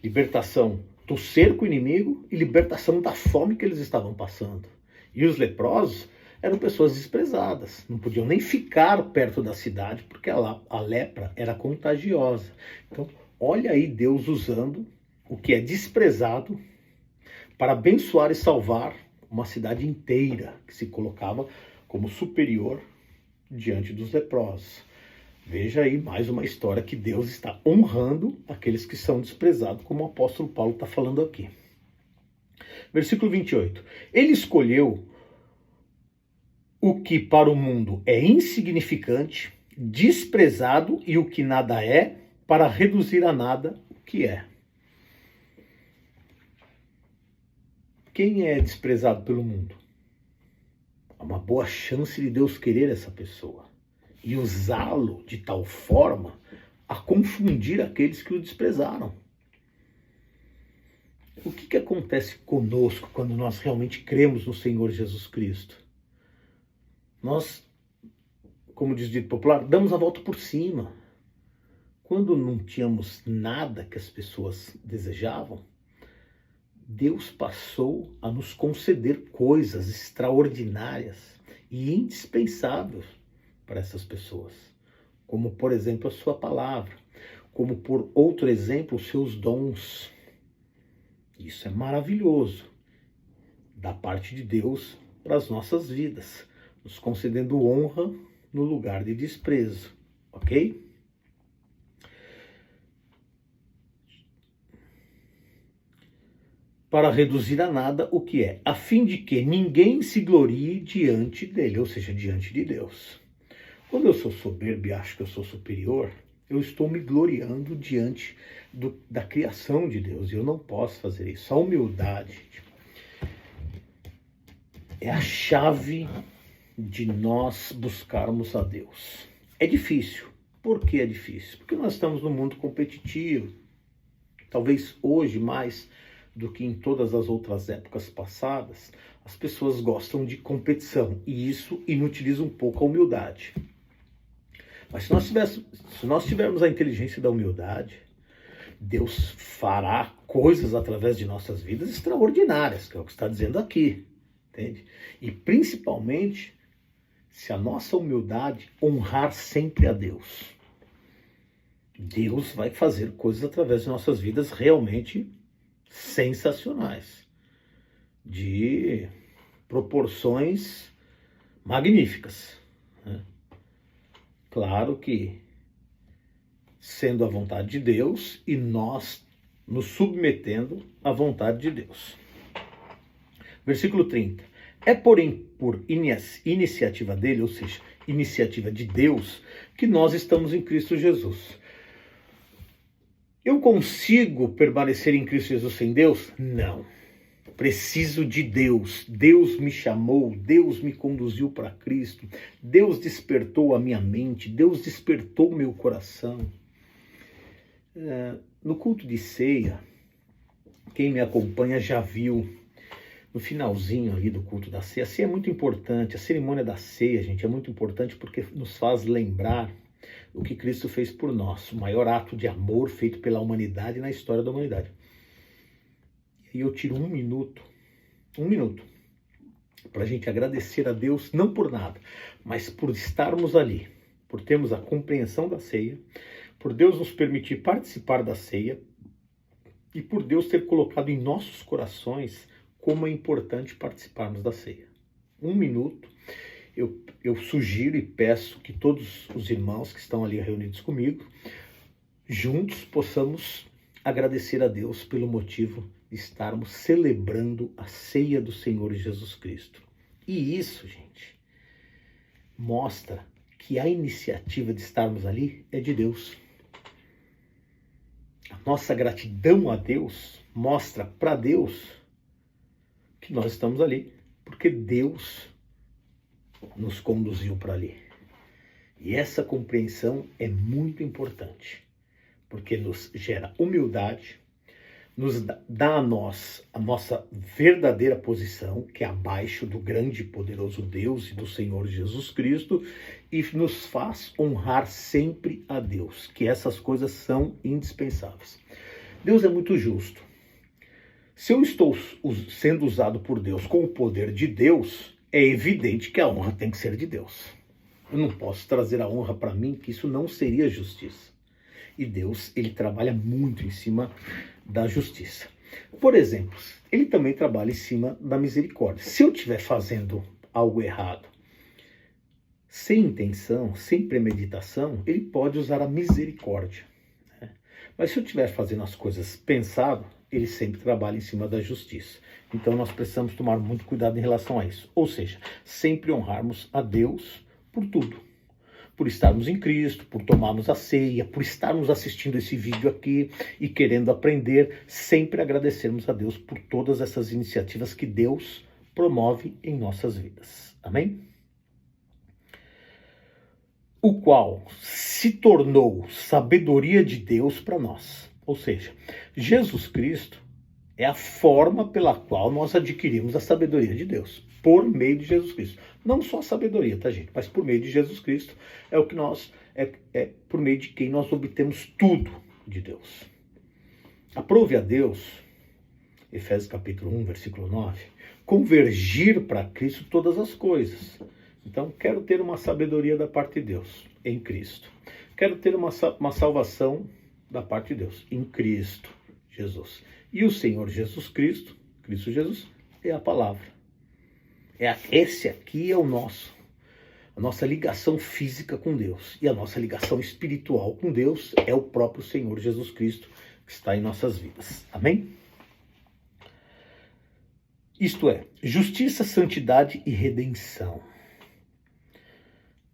Libertação do cerco inimigo e libertação da fome que eles estavam passando. E os leprosos eram pessoas desprezadas, não podiam nem ficar perto da cidade, porque a lepra era contagiosa. Então, olha aí Deus usando o que é desprezado para abençoar e salvar uma cidade inteira, que se colocava como superior diante dos leprosos. Veja aí mais uma história que Deus está honrando aqueles que são desprezados, como o apóstolo Paulo está falando aqui. Versículo 28. Ele escolheu o que para o mundo é insignificante, desprezado e o que nada é, para reduzir a nada o que é. Quem é desprezado pelo mundo? Há uma boa chance de Deus querer essa pessoa e usá-lo de tal forma a confundir aqueles que o desprezaram. O que acontece conosco quando nós realmente cremos no Senhor Jesus Cristo? Nós, como diz o dito popular, damos a volta por cima. Quando não tínhamos nada que as pessoas desejavam, Deus passou a nos conceder coisas extraordinárias e indispensáveis para essas pessoas, como, por exemplo, a sua palavra, como, por outro exemplo, os seus dons. Isso é maravilhoso, da parte de Deus para as nossas vidas, nos concedendo honra no lugar de desprezo, ok? Para reduzir a nada o que é, a fim de que ninguém se glorie diante dele, ou seja, diante de Deus. Quando eu sou soberbo e acho que eu sou superior, eu estou me gloriando diante da criação de Deus, e eu não posso fazer isso. A humildade é a chave de nós buscarmos a Deus. É difícil. Por que é difícil? Porque nós estamos num mundo competitivo, talvez hoje mais do que em todas as outras épocas passadas. As pessoas gostam de competição e isso inutiliza um pouco a humildade. Mas se nós tivermos a inteligência da humildade, Deus fará coisas através de nossas vidas extraordinárias, que é o que está dizendo aqui, entende? E principalmente, se a nossa humildade honrar sempre a Deus, Deus vai fazer coisas através de nossas vidas realmente sensacionais, de proporções magníficas, né? Claro que sendo a vontade de Deus e nós nos submetendo à vontade de Deus. Versículo 30. É, porém, por iniciativa dele, ou seja, iniciativa de Deus, que nós estamos em Cristo Jesus. Eu consigo permanecer em Cristo Jesus sem Deus? Não. Preciso de Deus. Deus me chamou, Deus me conduziu para Cristo, Deus despertou a minha mente, Deus despertou o meu coração. No culto de ceia, quem me acompanha já viu, no finalzinho ali do culto da ceia, a ceia é muito importante, a cerimônia da ceia, gente, é muito importante porque nos faz lembrar o que Cristo fez por nós, o maior ato de amor feito pela humanidade na história da humanidade. E eu tiro um minuto, para a gente agradecer a Deus, não por nada, mas por estarmos ali, por termos a compreensão da ceia, por Deus nos permitir participar da ceia e por Deus ter colocado em nossos corações como é importante participarmos da ceia. Um minuto, eu sugiro e peço que todos os irmãos que estão ali reunidos comigo, juntos possamos agradecer a Deus pelo motivo de estarmos celebrando a ceia do Senhor Jesus Cristo. E isso, gente, mostra que a iniciativa de estarmos ali é de Deus. A nossa gratidão a Deus mostra para Deus que nós estamos ali, porque Deus nos conduziu para ali. E essa compreensão é muito importante, porque nos gera humildade, nos dá a nós a nossa verdadeira posição, que é abaixo do grande e poderoso Deus e do Senhor Jesus Cristo, e nos faz honrar sempre a Deus, que essas coisas são indispensáveis. Deus é muito justo. Se eu estou sendo usado por Deus com o poder de Deus, é evidente que a honra tem que ser de Deus. Eu não posso trazer a honra para mim, que isso não seria justiça. E Deus, ele trabalha muito em cima da justiça. Por exemplo, ele também trabalha em cima da misericórdia. Se eu estiver fazendo algo errado, sem intenção, sem premeditação, ele pode usar a misericórdia, né? Mas se eu estiver fazendo as coisas pensado, ele sempre trabalha em cima da justiça. Então nós precisamos tomar muito cuidado em relação a isso. Ou seja, sempre honrarmos a Deus por tudo. Por estarmos em Cristo, por tomarmos a ceia, por estarmos assistindo esse vídeo aqui e querendo aprender, sempre agradecermos a Deus por todas essas iniciativas que Deus promove em nossas vidas. Amém? O qual se tornou sabedoria de Deus para nós. Ou seja, Jesus Cristo é a forma pela qual nós adquirimos a sabedoria de Deus, por meio de Jesus Cristo. Não só a sabedoria, tá, gente? Mas por meio de Jesus Cristo é o que nós, por meio de quem nós obtemos tudo de Deus. Aprove a Deus, Efésios capítulo 1, versículo 9, convergir para Cristo todas as coisas. Então, quero ter uma sabedoria da parte de Deus, em Cristo. Quero ter uma salvação da parte de Deus, em Cristo Jesus. E o Senhor Jesus Cristo, Cristo Jesus, é a palavra. Esse aqui é a nossa ligação física com Deus. E a nossa ligação espiritual com Deus é o próprio Senhor Jesus Cristo que está em nossas vidas. Amém? Isto é, justiça, santidade e redenção.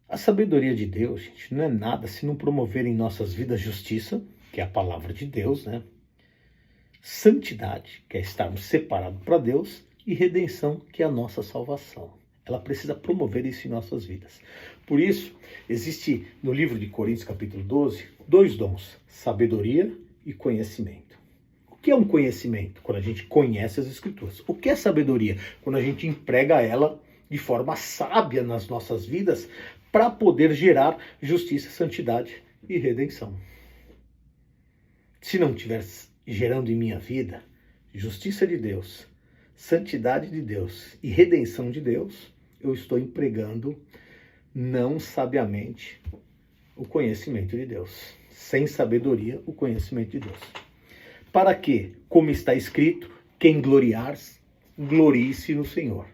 A sabedoria de Deus, gente, não é nada se não promover em nossas vidas justiça, que é a palavra de Deus, né? Santidade, que é estarmos separados para Deus, e redenção, que é a nossa salvação. Ela precisa promover isso em nossas vidas. Por isso, existe no livro de Coríntios, capítulo 12, 2 dons, sabedoria e conhecimento. O que é um conhecimento? Quando a gente conhece as Escrituras. O que é sabedoria? Quando a gente emprega ela de forma sábia nas nossas vidas para poder gerar justiça, santidade e redenção. Se não estiver gerando em minha vida justiça de Deus, santidade de Deus e redenção de Deus, eu estou empregando não sabiamente o conhecimento de Deus. Sem sabedoria, o conhecimento de Deus. Para que, como está escrito, quem gloriar-se, glorie-se no Senhor.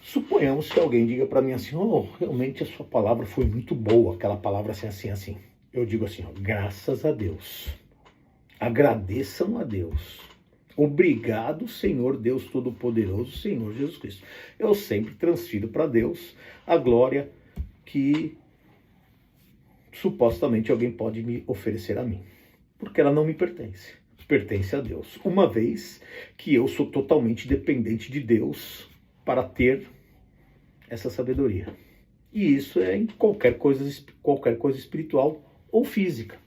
Suponhamos que alguém diga para mim assim, realmente a sua palavra foi muito boa, aquela palavra assim. Eu digo assim, graças a Deus. Agradeçam a Deus. Obrigado, Senhor Deus Todo-Poderoso, Senhor Jesus Cristo. Eu sempre transfiro para Deus a glória que supostamente alguém pode me oferecer a mim. Porque ela não me pertence. Pertence a Deus. Uma vez que eu sou totalmente dependente de Deus para ter essa sabedoria. E isso é em qualquer coisa espiritual ou física.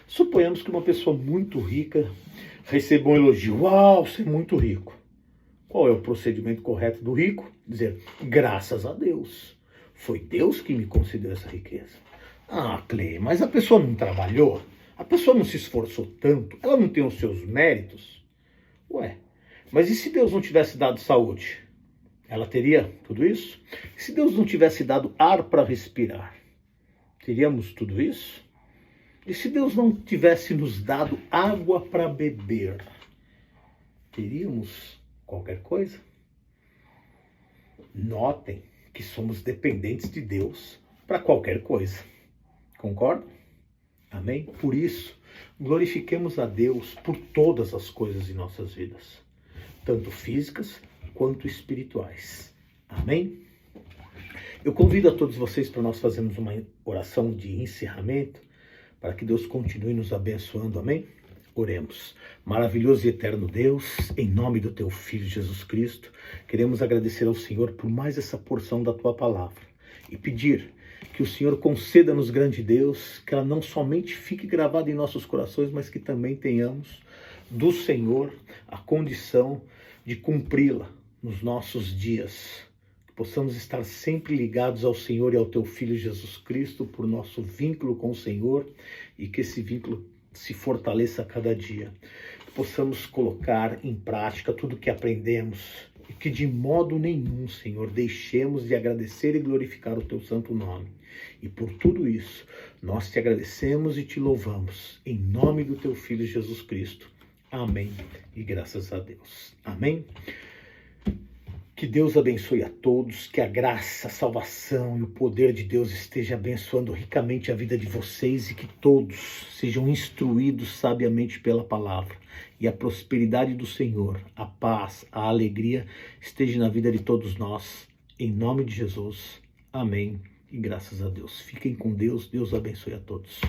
Suponhamos que uma pessoa muito rica receba um elogio. Uau, você é muito rico. Qual é o procedimento correto do rico? Dizer, graças a Deus. Foi Deus que me concedeu essa riqueza. Ah, Clê, mas a pessoa não trabalhou? A pessoa não se esforçou tanto? Ela não tem os seus méritos? Ué, mas e se Deus não tivesse dado saúde? Ela teria tudo isso? Se Deus não tivesse dado ar para respirar, teríamos tudo isso? E se Deus não tivesse nos dado água para beber, teríamos qualquer coisa? Notem que somos dependentes de Deus para qualquer coisa. Concordam? Amém? Por isso, glorifiquemos a Deus por todas as coisas em nossas vidas, tanto físicas quanto espirituais. Amém? Eu convido a todos vocês para nós fazermos uma oração de encerramento, para que Deus continue nos abençoando. Amém? Oremos. Maravilhoso e eterno Deus, em nome do Teu Filho Jesus Cristo, queremos agradecer ao Senhor por mais essa porção da Tua palavra e pedir Que o Senhor conceda-nos, grande Deus, que ela não somente fique gravada em nossos corações, mas que também tenhamos do Senhor a condição de cumpri-la nos nossos dias. Que possamos estar sempre ligados ao Senhor e ao Teu Filho Jesus Cristo por nosso vínculo com o Senhor e que esse vínculo se fortaleça a cada dia. Que possamos colocar em prática tudo o que aprendemos e que de modo nenhum, Senhor, deixemos de agradecer e glorificar o Teu santo nome. E por tudo isso, nós te agradecemos e te louvamos, em nome do Teu Filho Jesus Cristo. Amém. E graças a Deus. Amém. Que Deus abençoe a todos, que a graça, a salvação e o poder de Deus esteja abençoando ricamente a vida de vocês e que todos sejam instruídos sabiamente pela palavra. E a prosperidade do Senhor, a paz, a alegria esteja na vida de todos nós. Em nome de Jesus. Amém. E graças a Deus. Fiquem com Deus. Deus abençoe a todos.